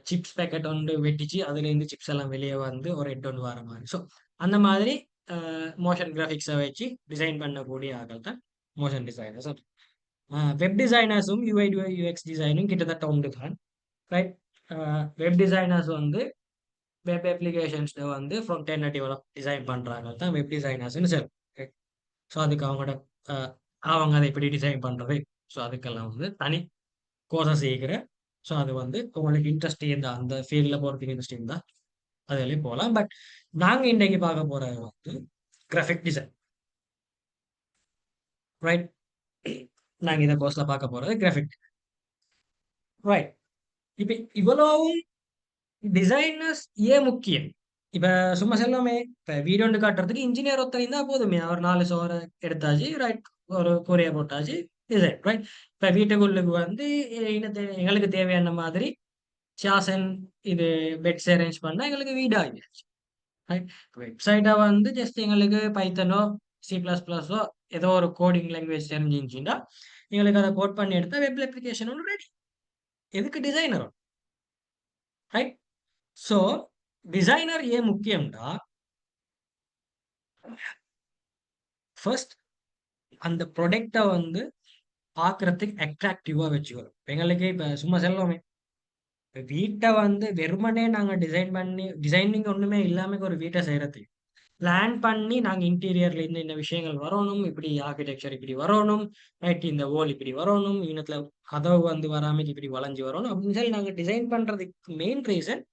Speaker 1: சிப்ஸ் பேக்கெட் ஒன்று வெட்டிச்சு அதுலேருந்து சிப்ஸ் எல்லாம் வெளியே வந்து ஒரு ஹெட் ஒன்று வர மாதிரி. ஸோ அந்த மாதிரி மோஷன் கிராஃபிக்ஸை வச்சு டிசைன் பண்ணக்கூடிய ஆட்கள் தான் மோஷன் டிசைனர்ஸ். வெப் டிசைனர்ஸும் யூஐ யூஎக்ஸ் டிசைனும் கிட்டத்தட்ட ஒன்று தான், ரைட்? வெப் டிசைனர்ஸ் வந்து வெப் அப்ளிகேஷன்ஸை வந்து ஃப்ரம் டென் டெவலப் டிசைன் பண்ணுறாங்க தான் வெப் டிசைனர்ஸ்னு சார். ஸோ அதுக்கு அவங்களோட அவங்க அதை எப்படி டிசைன் பண்ணுறது, ஸோ அதுக்கெல்லாம் வந்து தனி கோர்சஸ் செய்கிற. ஸோ அது வந்து உங்களுக்கு இன்ட்ரெஸ்ட் இருந்தால் அந்த ஃபீல்டில் போகிறதுக்கு இன்ட்ரெஸ்ட் இருந்தால் அதுலேயும் போகலாம். பட் நாங்கள் இன்றைக்கு பார்க்க போகிறது வந்து கிராஃபிக் டிசைன், ரைட்? நாங்கள் இந்த கோர்ஸில் பார்க்க போகிறது கிராஃபிக், ரைட்? இப்போ இவ்வளவும் டிசைனர்ஸ் ஏன் முக்கியம்? இப்ப சும்மா செல்லாமே இப்ப வீடு ஒன்று காட்டுறதுக்கு இன்ஜினியர் ஒருத்தர் இருந்தா போதுமே, அவர் 4 சோரை எடுத்தாச்சு, ரைட், ஒரு கூரையை போட்டாச்சு, டிசைன், ரைட்? இப்ப வீட்டுக்குள்ளுக்கு வந்து எங்களுக்கு தேவையான மாதிரி சாசன் இது பெட்ஸ் அரேஞ்ச் பண்ணா எங்களுக்கு வீடு ஆகிடுச்சு, ரைட்? வெப்சைட்டை வந்து ஜஸ்ட் எங்களுக்கு பைத்தனோ C++ஓ ஏதோ ஒரு கோடிங் லாங்குவேஜ் தெரிஞ்சிருந்துச்சுன்னா எங்களுக்கு அதை கோட் பண்ணி எடுத்தா வெப் அப்ளிகேஷன் ஒன்று ரெடி. எதுக்கு டிசைனரும், ரைட்? ஸோ டிசைனர் ஏன் முக்கியம்டா, ஃபர்ஸ்ட் அந்த ப்ரொடக்டை வந்து பார்க்கறதுக்கு அட்ராக்டிவா வச்சுக்கணும். எங்களுக்கு இப்ப சும்மா செல்லோமே, வீட்டை வந்து வெறுமனே நாங்க டிசைன் பண்ணி டிசைனிங் ஒண்ணுமே இல்லாம ஒரு வீட்டை செய்யறதுக்கு பிளான் பண்ணி நாங்க இன்டீரியர்ல இந்த விஷயங்கள் வரணும், இப்படி ஆர்கிடெக்சர் இப்படி வரணும், ரைட் இந்த வால் இப்படி வரணும், இனத்துல கதவு வந்து வராம இப்படி வளைஞ்சு வரணும் அப்படின்னு சொல்லி நாங்க டிசைன் பண்றதுக்கு மெயின் ரீசன்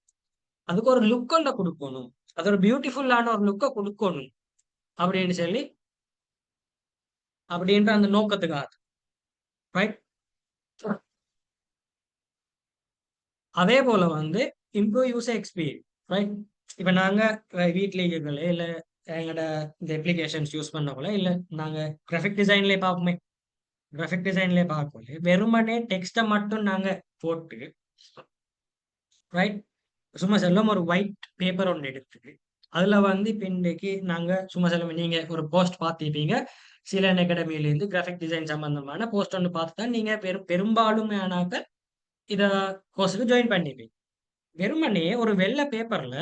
Speaker 1: அதுக்கு ஒரு லுக் கொண்ட கொடுக்கணும், அது ஒரு பியூட்டிஃபுல்லான ஒரு லுக்கை கொடுக்கணும் அப்படின்னு சொல்லி அப்படின்ற அந்த நோக்கத்துக்காக, ரைட். அதே போல வந்து இம்ப்ரூவ் யூசர் எக்ஸ்பீரியன்ஸ், ரைட். இப்ப நாங்க வீட்ல இருக்கல இல்ல எங்களோட இந்த அப்ளிகேஷன்ஸ் யூஸ் பண்ணக்குள்ள இல்ல நாங்க கிராஃபிக் டிசைன்லயே பார்ப்போமே, கிராஃபிக் டிசைன்லயே பார்க்கல வெறுமனே டெக்ஸ்ட்டை மட்டும் நாங்க போட்டு, ரைட், சும்மா செல்லம் ஒரு ஒயிட் பேப்பர் ஒன்று எடுத்து அதுல வந்து இப்ப இன்னைக்கு நாங்க சும்மா செல்லம் நீங்க ஒரு போஸ்ட் பார்த்திருப்பீங்க, சிலன் அகாடமியிலேருந்து கிராஃபிக் டிசைன் சம்பந்தமான போஸ்ட் ஒன்று பார்த்து தான் நீங்க பெரும்பாலுமானாக்க இத கோர்ஸுக்கு ஜாயின் பண்ணிருப்பீங்க. வெறுமனே ஒரு வெள்ளை பேப்பர்ல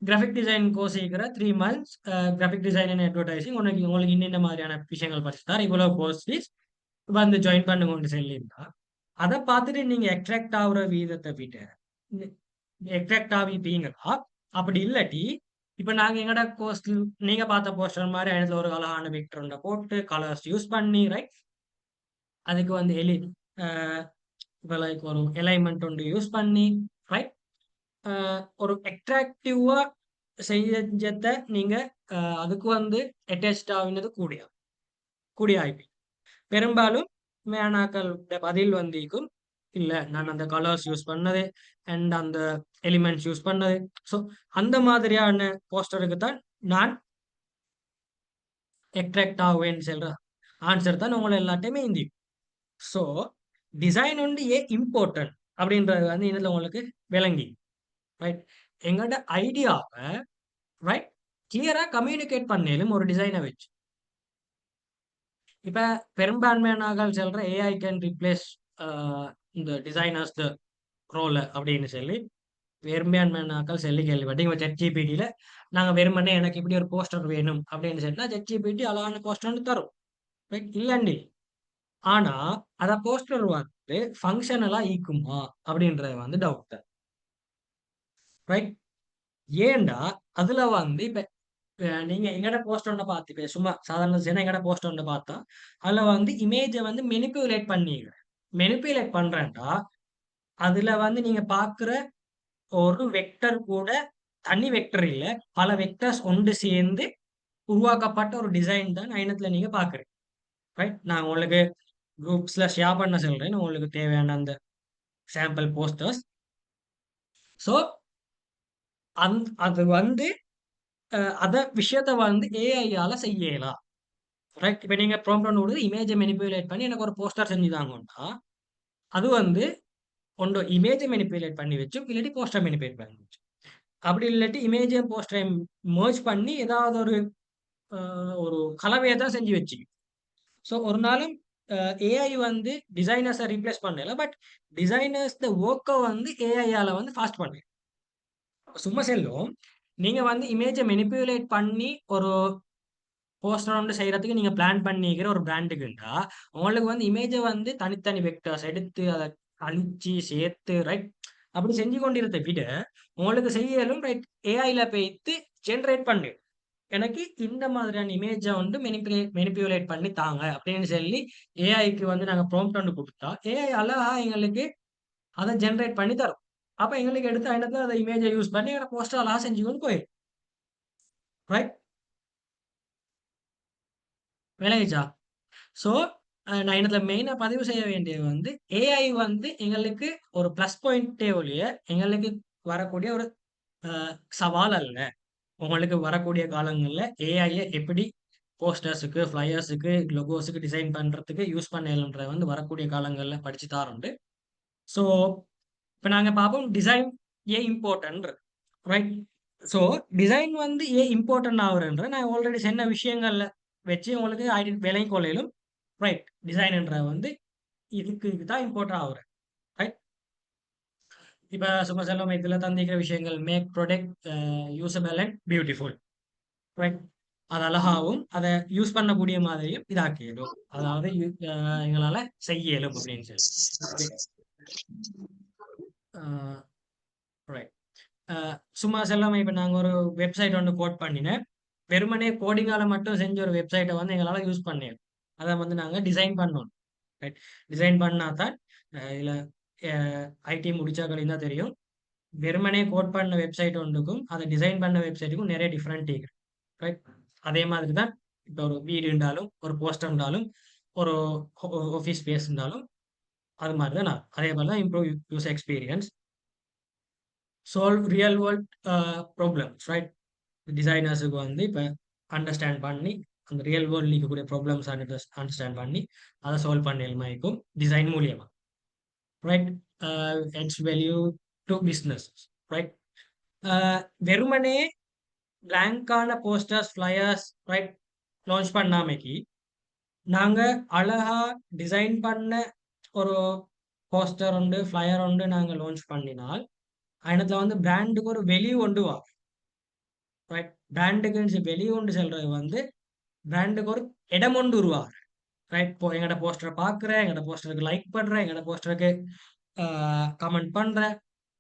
Speaker 1: கிராஃபிக் டிசைன் கோர்ஸ் இருக்கிற 3 months graphic design and advertising உனக்கு உங்களுக்கு இன்னென்ன மாதிரியான விஷயங்கள் படிச்சுட்டார், இவ்வளவு கோர்ஸ் ஃபீஸ் வந்து ஜாயின் பண்ணுங்கன்னு சொல்லியிருந்தா அதை பார்த்துட்டு நீங்க அட்ராக்ட் ஆகுற வீதத்தை விட அட்ராக்ட் ஆகிப்பீங்களா? அப்படி இல்லாட்டி இப்ப நாங்க எங்கட கோர்ஸ் நீங்க பார்த்த போஸ்டர் மாதிரி அதுல ஒரு அழகான பிக்டர் போட்டு கலர்ஸ் யூஸ் பண்ணி, ரைட், அதுக்கு வந்து இப்போ லைக் ஒரு எலைன்மெண்ட் ஒன்று யூஸ் பண்ணி, ரைட், ஒரு அட்ராக்டிவா செஞ்சதை நீங்க அதுக்கு வந்து அட்டாச் ஆகினது கூடிய கூடிய ஆய்வு பெரும்பாலும் மேனாக்கள் பதில் வந்திருக்கும், இல்ல நான் அந்த கலர்ஸ் யூஸ் பண்ணது அண்ட் அந்த எலிமெண்ட்ஸ் யூஸ் பண்ணது. ஸோ அந்த மாதிரியான போஸ்டருக்கு தான் நான் அட்ராக்ட் ஆகுவேன்னு சொல்ற ஆன்சர் தான் உங்களை எல்லாத்தையுமே இந்தி. ஸோ டிசைன் வந்து ஏன் இம்பார்ட்டன்ட் அப்படின்றது வந்து இதுல உங்களுக்கு விளங்கி, ரைட், எங்களோட ஐடியாவை ரைட் கிளியரா கம்யூனிகேட் பண்ணலும் ஒரு டிசைனை வச்சு. இப்ப பெரும்பான்மையான சொல்ற ஏஐ கேன் ரிப்ளேஸ் இந்த டிசைனர்ஸ் த ரோல் அப்படின்னு சொல்லி பெரும்பான்மையானாக்கள் சொல்லி கேள்விப்பட்டேன். இவங்க ChatGPT-ல நாங்க வெறுமனே எனக்கு இப்படி ஒரு போஸ்டர் வேணும் அப்படின்னு சொன்னா ChatGPT அழகான போஸ்டர் தரும், ரைட், இல்லண்டி. ஆனா அத போஸ்டர் வந்து ஃபங்க்ஷனலா ஈக்குமா அப்படின்றது வந்து டவுட் தான், ரைட். ஏன்டா அதுல வந்து இப்ப நீங்க எங்கட போஸ்ட் ஒன்று பார்த்து இப்ப சும்மா சாதாரண எங்கட போஸ்ட் ஒன்று பார்த்தா அதுல வந்து இமேஜை வந்து மெனிப்புலேட் பண்ணிக்கிறேன். மெனிப்புலேட் பண்றேன்டா அதுல வந்து நீங்க பாக்குற ஒரு வெக்டர் கூட தனி வெக்டர் இல்ல, பல வெக்டர்ஸ் ஒன்று சேர்ந்து உருவாக்கப்பட்ட ஒரு டிசைன் தான் ஐநத்துல நீங்க பாக்குறீங்க, ரைட். நான் உங்களுக்கு குரூப்ஸ்ல ஷேர் பண்ண சொல்றேன் உங்களுக்கு தேவையான அந்த சாம்பிள் போஸ்டர்ஸ். ஸோ அது வந்து அத விஷயத்த வந்து ஏஐயால செய்யலாம், ரைட். இப்ப நீங்க ப்ராம்ப்ட் ஒன்று கொடுத்து இமேஜை மெனிப்புலேட் பண்ணி எனக்கு ஒரு போஸ்டர் செஞ்சு தாங்கன்னா அது வந்து ஒன்று இமேஜை மெனிப்புலேட் பண்ணி வச்சு இல்லாட்டி போஸ்டர் மெனிப்புலேட் பண்ணி வச்சு, அப்படி இல்லாட்டி இமேஜையும் போஸ்டரையும் மர்ஜ் பண்ணி ஏதாவது ஒரு கலவையை தான் செஞ்சு வச்சு. ஸோ ஒரு நாளும் ஏஐ வந்து டிசைனர்ஸை ரீப்ளேஸ் பண்ணல, பட் டிசைனர்ஸ் ஒர்க்கை வந்து ஏஐயால வந்து ஃபாஸ்ட் பண்ணு. சும்மா செல்லும் நீங்க வந்து இமேஜை மெனிப்புலேட் பண்ணி ஒரு போஸ்டர் வந்து செய்யறதுக்கு நீங்க பிளான் பண்ணிக்கிற ஒரு பிராண்டுக்குண்டா உங்களுக்கு வந்து இமேஜை வந்து தனித்தனி வெக்டர்ஸ் எடுத்து அதை அழிச்சு சேர்த்து, ரைட், அப்படி செஞ்சு கொண்டிருந்த விட உங்களுக்கு செய்யலும், ரைட், ஏஐல போய்த்து ஜென்ரேட் பண்ணு எனக்கு இந்த மாதிரியான இமேஜை வந்து மெனிப்புலேட் பண்ணி தாங்க அப்படின்னு சொல்லி ஏஐக்கு வந்து நாங்க ப்ராம்ப்ட் ஒன்று கொடுத்தா ஏஐ அழகா எங்களுக்கு அதை ஜென்ரேட் பண்ணி தரும். அப்ப எங்களுக்கு எடுத்து இடத்துல அதை இமேஜை யூஸ் பண்ணி எங்களை போஸ்டர் அழகா செஞ்சு கொண்டு போயிடும், ரைட். விளங்கிச்சா? ஸோ நான் இடத்துல மெயினா பதிவு செய்ய வேண்டியது வந்து ஏஐ வந்து எங்களுக்கு ஒரு ப்ளஸ் பாயிண்டே ஒழிய எங்களுக்கு வரக்கூடிய ஒரு சவால் அல்ல. உங்களுக்கு வரக்கூடிய காலங்கள்ல ஏஐயை எப்படி போஸ்டர்ஸுக்கு, ஃப்ளையர்ஸுக்கு, லொகோஸுக்கு டிசைன் பண்றதுக்கு யூஸ் பண்ணலன்றத வந்து வரக்கூடிய காலங்கள்ல படிச்சு தாரோண்டு. ஸோ இப்போ நாங்க பார்ப்போம் டிசைன் ஏன் இம்பார்ட்டன்ட், ரைட். ஸோ டிசைன் வந்து ஏன் இம்பார்ட்டன்ட் ஆகுறன்ற நான் ஆல்ரெடி சொன்ன விஷயங்கள்ல வச்சு உங்களுக்கு விலை கொள்ளையிலும், ரைட், டிசைன்ன்ற வந்து இதுக்கு தான் இம்பார்ட்டன்ட் ஆகுற, ரைட். இப்ப சும்மா செல்வம் இதுல தந்திக்கிற விஷயங்கள் make product usable and beautiful, right. அது அழகாவும் அதை யூஸ் பண்ணக்கூடிய மாதிரியும் இதாக்கிடும், அதாவது எங்களால செய்ய இயலும் அப்படின்னு சொல்லி, ரைட். சும்மா செல்லாம இப்ப நாங்க ஒரு வெப்சைட் ஒண்ணு கோட் பண்ணினேன். வெறுமனே கோடிங்கால மட்டும் செஞ்ச ஒரு வெப்சைட்ட வந்து எங்களால யூஸ் பண்ணேன். அத வந்து நாங்க டிசைன் பண்ணோம். ரைட். டிசைன் பண்ணா தான் இதுல ஐடி முடிச்சாக்களுக்கு தான் தெரியும். வெறுமனே கோட் பண்ண வெப்சைட் ஒன்றுக்கும், அத டிசைன் பண்ண வெப்சைட்டுக்கும் நெறைய டிஃபரெண்ட் இருக்கு. ரைட். அதே மாதிரி தான் இப்ப ஒரு வீடு இருந்தாலும், ஒரு போஸ்டர் இருந்தாலும், ஒரு ஆஃபீஸ் ஸ்பேஸ் இருந்தாலும், அது மாதிரி தான் நான். அதே போல தான் improve user experience, solve real world problems. Right. டிசைனர்ஸுக்கு வந்து இப்ப அண்டர்ஸ்டாண்ட் பண்ணி, அந்த ரியல் வேர்ல்ட்ல இருக்கக்கூடிய ப்ராப்ளம்ஸ் அண்டர்ஸ்டாண்ட் பண்ணி, அத சால்வ் பண்ண இருக்கும் டிசைன் மூலியமா. Right. adds value to business. Right. வெறுமனே பிளாங்கான போஸ்டர்ஸ், ஃப்ளையர்ஸ், ரைட், லான்ச் பண்ணாமைக்கு நாங்க அழகா டிசைன் பண்ண ஒரு போஸ்டர் உண்டு, ஃப்ளையர் உண்டு நாங்க லான்ச் பண்ணினால், அதுல வந்து பிராண்டுக்கு ஒரு வெளி கொண்டு வா. ரைட். பிராண்டுக்கு வெளி கொண்டு செல்றது வந்து பிராண்டுக்கு ஒரு இடம் கொண்டு உருவாகு. ரைட். இப்போ எங்கட போஸ்டரை பார்க்குற, எங்கட போஸ்டருக்கு லைக் பண்ற, எங்கட போஸ்டருக்கு கமெண்ட் பண்ற,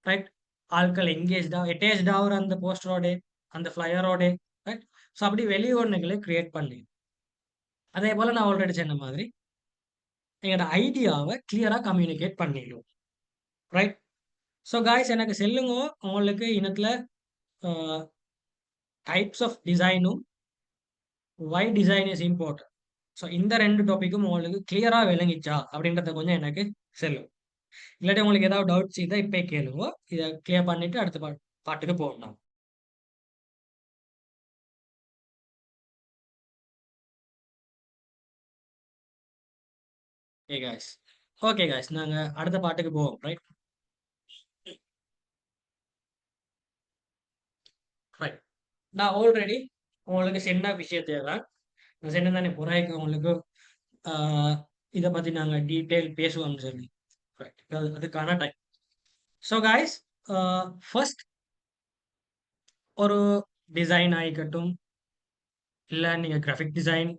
Speaker 1: ரைட். ஆட்கள் எங்கேஜ்டா அட்டேச்ட் ஆகுற அந்த போஸ்டரோட, அந்த ஃப்ளையரோட, ரைட். ஸோ அப்படி வெளி ஒன்றுகளை கிரியேட் பண்ணி, அதே போல நான் ஆல்ரெடி சொன்ன மாதிரி எங்களோட ஐடியாவை கிளியரா கம்யூனிகேட் பண்ணிடுவோம். ரைட். ஸோ காய்ஸ் எனக்கு செல்லுங்க உங்களுக்கு இனத்துல டைப்ஸ் ஆஃப் டிசைனும் வை டிசைன் இஸ் இம்பார்ட்டன்ட். ஸோ இந்த ரெண்டு டாபிக்கும் உங்களுக்கு கிளியரா விளங்கிச்சா அப்படின்றத கொஞ்சம் எனக்கு செல்லும். இல்லாட்டி உங்களுக்கு ஏதாவது டவுட்ஸ் இதை இப்போ கேளுங்க. இதை கிளியர் பண்ணிட்டு அடுத்த பாட்டுக்கு போகலாம். Okay guys. ஓகே காய்ஸ், நாங்க அடுத்த பாட்டுக்கு போவோம். ரைட். ரைட். நான் ஆல்ரெடி உங்களுக்கு சொன்ன விஷயத்தை தான் நான் சொன்ன தானே புறாய்க்கு உங்களுக்கு இதை பத்தி நாங்க டீட்டெயில் பேசுவோம்னு சொல்லி. ரைட். அதுக்கான டைம். ஸோ காய்ஸ், ஃபர்ஸ்ட் ஒரு டிசைன் ஆகிக்கட்டும், இல்லை நீங்க கிராஃபிக் டிசைன்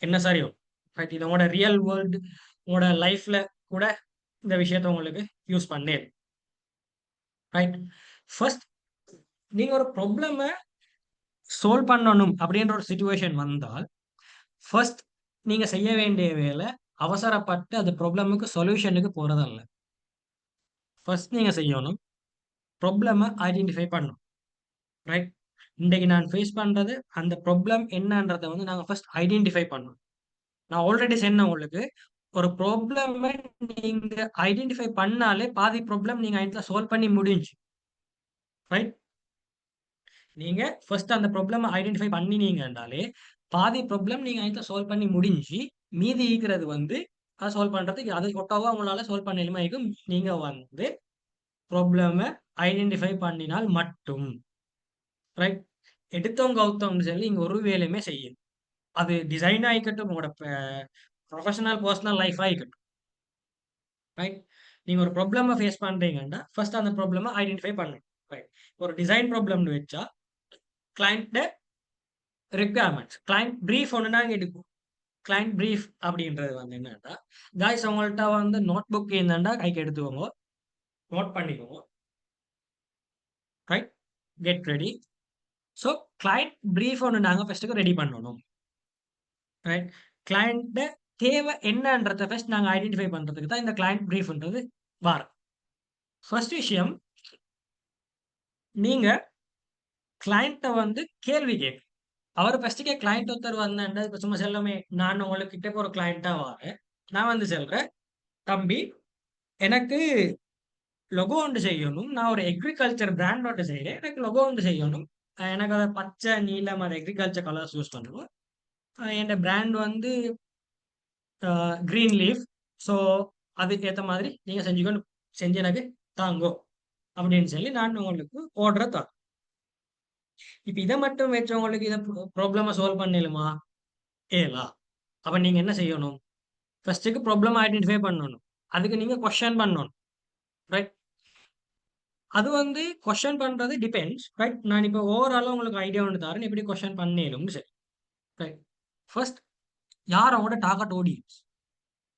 Speaker 1: என்ன சரியோ, ரைட், இது உங்களோட ரியல் வேர்ல்டு உங்களோட லைஃப்ல கூட இந்த விஷயத்த உங்களுக்கு யூஸ் பண்ணேன். ரைட். ஃபர்ஸ்ட் நீங்க ஒரு ப்ராப்ளமை சால்வ் பண்ணணும் அப்படின்ற ஒரு சுச்சுவேஷன் வந்தால், ஃபர்ஸ்ட் நீங்க செய்ய வேண்டிய வேலை அவசரப்பட்டு அந்த ப்ராப்ளமுக்கு சொல்யூஷனுக்கு போறதல்ல. ஃபர்ஸ்ட் நீங்க செய்யணும், ப்ராப்ளமை ஐடென்டிஃபை பண்ணணும். ரைட். இன்றைக்கு நான் ஃபேஸ் பண்றது அந்த ப்ராப்ளம் என்னன்றதை வந்து நாங்கள் ஃபர்ஸ்ட் ஐடென்டிஃபை பண்ணணும். நான் ஆல்ரெடி சொன்னேன் உங்களுக்கு, ஒரு ப்ராப்ளமை நீங்க ஐடென்டிஃபை பண்ணாலே பாதி ப்ராப்ளம் நீங்க அதுல சால்வ் பண்ணி முடிஞ்சு. ரைட். நீங்க ஃபர்ஸ்ட் அந்த ப்ராப்ளமை ஐடென்டிஃபை பண்ணினீங்கன்றாலே பாதி ப்ராப்ளம் நீங்க அதுல சால்வ் பண்ணி முடிஞ்சு, மீதி இருக்கிறது வந்து அதை சால்வ் பண்றதுக்கு அது ஒட்டாவா உங்களால சால்வ் பண்ண எளிமையா இருக்கும். நீங்க வந்து ப்ராப்ளமை ஐடென்டிஃபை பண்ணினால் மட்டும். ரைட். எடுத்தவங்க கவுத்தவங்க சொல்லி இங்க ஒரு வேலையுமே செய்யும். அது டிசைன் ஆகிக்கட்டும், உங்களோட ப்ரொஃபஷனல் பர்சனல் லைஃப் ஆகிக்கட்டும். ரைட். நீங்க ஒரு ப்ராப்ளமை ஃபேஸ் பண்றீங்கன்னா ஃபர்ஸ்ட் அந்த ப்ராப்ளமை ஐடென்டிஃபை பண்ணணும். ரைட். ஒரு டிசைன் ப்ராப்ளம்னு வச்சா கிளைண்ட் ரெக்யர்மெண்ட்ஸ், கிளைண்ட் பிரீஃப் ஒன்று நாங்கள் எடுப்போம். கிளைண்ட் பிரீஃப் அப்படின்றது வந்து என்னன்னா, காய்ஸ் அவங்கள்ட்ட வந்து நோட் புக் இருந்தாண்டா கைக்கு எடுத்துக்கோங்க, நோட் பண்ணிக்கோங்க. Right. Get ready. So client brief ஒன்று நாங்கள் ஃபர்ஸ்ட்டுக்கு ரெடி பண்ணணும். ரைட். கிளைண்ட் தேவை என்னன்றத ஃபர்ஸ்ட் நாங்கள் ஐடென்டிஃபை பண்றதுக்கு தான் இந்த கிளைண்ட் பிரீஃப்ன்றது வரும். ஃபர்ஸ்ட் விஷயம், நீங்க கிளைண்ட்டை வந்து கேள்வி கேட்கு. அவர் ஃபர்ஸ்ட்டுக்கே கிளைண்ட் ஒருத்தர் வந்தேன்டா, இப்போ சும்மா செல்லமே நான் உங்களுக்கு கிட்ட ஒரு கிளைண்ட்டா வரேன். நான் வந்து சொல்றேன், தம்பி எனக்கு லொகோ ஒன்று செய்யணும். நான் ஒரு எக்ரிகல்ச்சர் பிராண்ட் ஒன்று செய்கிறேன். எனக்கு லொகோ ஒன்று செய்யணும். எனக்கு அதை பச்சை நீலம் அது எக்ரிகல்ச்சர் கலர்ஸ் யூஸ் பண்ணணும். என் பிராண்ட் வந்து கிரீன் லீஃப். ஸோ அதுக்கு ஏற்ற மாதிரி நீங்கள் செஞ்சு எனக்கு தாங்கோ அப்படின்னு சொல்லி நான் உங்களுக்கு ஆர்டரை தரேன். இப்போ இதை மட்டும் வச்சவங்களுக்கு இதை ப்ராப்ளமை சால்வ் பண்ணலுமா? ஏலா. அப்போ நீங்கள் என்ன செய்யணும்? ஃபர்ஸ்ட்டுக்கு ப்ராப்ளம் ஐடென்டிஃபை பண்ணணும். அதுக்கு நீங்கள் கொஸ்டின் பண்ணணும். ரைட். அது வந்து கொஸ்டின் பண்றது டிபெண்ட்ஸ். ரைட். நான் இப்போ ஓவராலாக உங்களுக்கு ஐடியா ஒன்று தரேன், எப்படி கொஸ்டின் பண்ணிடும் சரி. ரைட். ஃபர்ஸ்ட், யார் அவங்களோட டார்கெட் ஆடியன்ஸ்?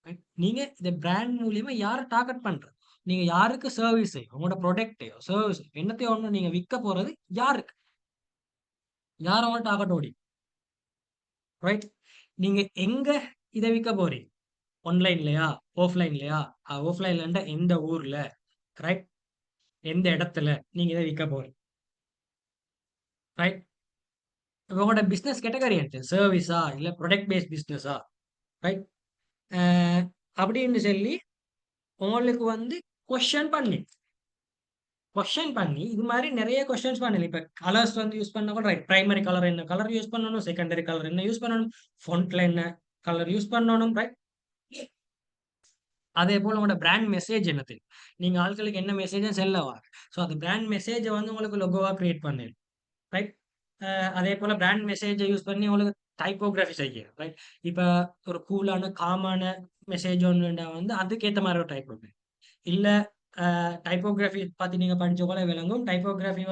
Speaker 1: ரைட். நீங்க இந்த பிராண்ட் மூலியமா யாரை டார்கெட் பண்ற? நீங்க யாருக்கு சர்வீஸ் உங்களோட ப்ராடக்ட்டையோ சர்வீஸ் என்னத்தையோ ஒன்று நீங்க விற்க போறது யாருக்கு? யார் அவங்கள்ட்ட டார்கெட் ஓடி, ரைட்? நீங்க எங்க இதை விற்க போறீங்க? ஆன்லைன்லயா, ஆஃப்லைன்லயா? ஆஃப்லைன்ல எந்த ஊர்ல, ரைட்? எந்த இடத்துல நீங்க இதை விற்க போறீங்க, ரைட்? உங்களோட பிசினஸ் கேட்டகரி என்ன? சர்வீஸா இல்ல ப்ராடக்ட் பேஸ்ட் பிசினஸா, ரைட்? அப்படின்னு சொல்லி உங்களுக்கு கொஸ்டின் பண்ணி கொஸ்டின் பண்ணி இது மாதிரி நிறைய கொஸ்டின்ஸ் பண்ணல. இப்ப கலர்ஸ் யூஸ் பண்ண கூட ரைட். பிரைமரி கலர் என்ன கலர் யூஸ் பண்ணணும், செகண்டரி கலர் என்ன யூஸ் பண்ணணும், ஃபொண்ட்ல என்ன கலர் யூஸ் பண்ணணும், ரைட்? அதே போல உங்களோட பிராண்ட் மெசேஜ் என்னது, நீங்க ஆட்களுக்கு என்ன மெசேஜ் செல்லவா, ஸோ அந்த பிராண்ட் மெசேஜை உங்களுக்கு லொகோவா கிரியேட் பண்ணிடு, ரைட்? அதே போல பிராண்ட் மெசேஜை யூஸ் பண்ணி உங்களுக்கு டைப்போகிராஃபி செய்ய, ரைட்? இப்போ ஒரு கூலான காமான மெசேஜ் ஒன்று அதுக்கேற்ற மாதிரி ஒரு டைப்போகிராஃபி இல்ல. டைப்போகிராஃபி பத்தி நீங்க படிச்ச போல விளங்கும். டைப்போகிராஃபி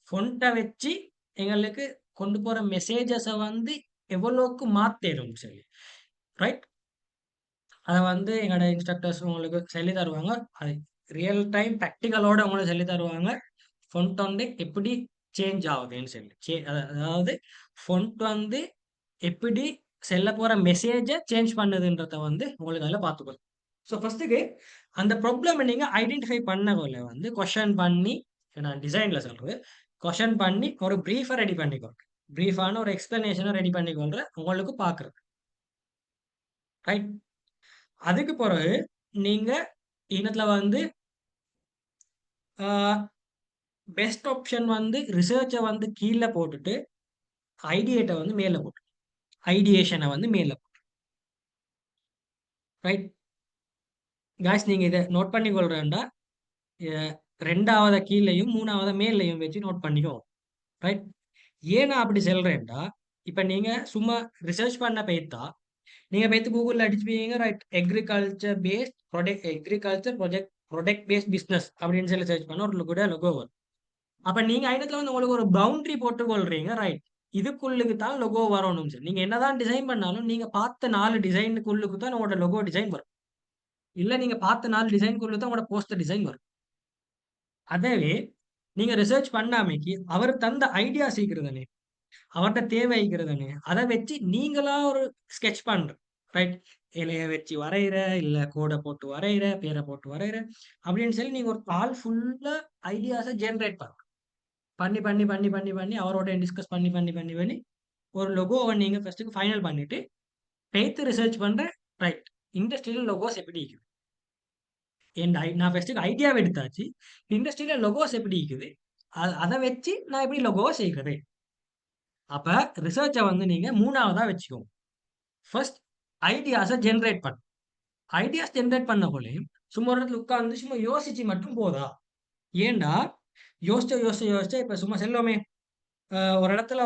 Speaker 1: ஃபொண்ட்டை வச்சு எங்களுக்கு கொண்டு போற மெசேஜஸை எவ்வளோக்கு மாத்தேரும் சொல்லி, ரைட்? அதை எங்களோட இன்ஸ்ட்ரக்டர்ஸ் உங்களுக்கு சொல்லி தருவாங்க. அது ரியல் டைம் ப்ராக்டிக்கலோட உங்களுக்கு சொல்லி தருவாங்க. ஃபொண்ட் எப்படி சேஞ்ச் ஆகுதுன்னு சொல்லி அதாவது ஃபொண்ட் எப்படி செல்ல போற மெசேஜை சேஞ்ச் பண்ணுதுன்றத உங்களுக்கு அதில் பார்த்துக்கணும். ஸோ ஃபர்ஸ்ட்டுக்கு அந்த ப்ராப்ளமை நீங்க ஐடென்டிஃபை பண்ணக்குள்ள கொஷன் பண்ணி, நான் டிசைன்ல சொல்றது, கொஷன் பண்ணி ஒரு ப்ரீஃபை ரெடி பண்ணிக்கோங்க. ப்ரீஃபான ஒரு எக்ஸ்பிளனேஷனை ரெடி பண்ணிக்கொள்ற உங்களுக்கு பார்க்குறது, ரைட்? அதுக்கு பிறகு நீங்க இனத்துல பெஸ்ட் ஆப்ஷன் ரிசர்ச்சை கீழே போட்டுட்டு ஐடியேட்டை மேலே போட்டு ஐடியேஷனை மேலே போட்டு, ரைட்? காய்ஸ் நீங்க இதை நோட் பண்ணி கொள்றேன்டா, ரெண்டாவத கீழேயும் மூணாவத மேலையும் வச்சு நோட் பண்ணிக்கோ, ரைட்? ஏன் நான் அப்படி சொல்றேன்டா, இப்ப நீங்க சும்மா ரிசர்ச் பண்ண போய்த்தா நீங்க போய்த்து கூகுள்ல அடிச்சுப்பீங்க, right? Agriculture product based business அப்படின்னு சொல்லி சர்ச் பண்ண ஒரு கூட லொகோ வரும். அப்ப நீங்க ஐநத்துல உங்களுக்கு ஒரு பவுண்டரி போட்டு கொள்றீங்க, ரைட்? இதுக்குள்ளுக்கு தான் லொகோ வரணும் சார். நீங்க என்னதான் டிசைன் பண்ணாலும் நீங்க பார்த்த 4 டிசைனுக்குள்ளுக்கு தான் உங்களோட லொகோ டிசைன் வரும். இல்ல நீங்க பார்த்த 4 டிசைனுக்குள்ள தான் உங்களோட போஸ்டர் டிசைன் வரும். அதவே நீங்க ரிசர்ச் பண்ணாமைக்கு அவர் தந்த ஐடியா சீக்கிரதானே, அவர்கிட்ட தேவைக்கிறதானே, அதை வச்சு நீங்களா ஒரு ஸ்கெட்ச் பண்ற, ரைட்? இலைய வச்சு வரைகிற, இல்ல கோடை போட்டு வரைகிற, பேரை போட்டு வரைகிற அப்படின்னு சொல்லி நீங்க ஒரு கால் ஃபுல்லா ஐடியாஸை ஜென்ரேட் பண்ண பண்ணி பண்ணி பண்ணி பண்ணி பண்ணி அவரோட டிஸ்கஸ் பண்ணி பண்ணி பண்ணி பண்ணி ஒரு லொகோவை நீங்க ஃபர்ஸ்ட்டுக்கு ஃபைனல் பண்ணிட்டு பேத்து ரிசர்ச் பண்ற, ரைட்? இண்டஸ்ட்ரியல் லொகோஸ் எப்படி இருக்குது, நான் ஃபர்ஸ்ட்டுக்கு ஐடியாவை எடுத்தாச்சு, இண்டஸ்ட்ரியில லொகோஸ் எப்படி இருக்குது, அதை வச்சு நான் எப்படி லொகோவை செய்கிறது. அப்ப ரிசர்ச்சை நீங்க மூணாவதா வச்சுக்கோங்க. ஃபர்ஸ்ட் ஐடியாஸை ஜென்ரேட் பண்ண ஐடியாஸ் ஜென்ரேட் பண்ண போலே சும்மா ஒரு இடத்துல உட்கார்ந்து சும்மா யோசிச்சு மட்டும் போதா. ஏன்டா யோசிச்ச இப்ப சும்மா செல்லோமே, ஒரு இடத்துல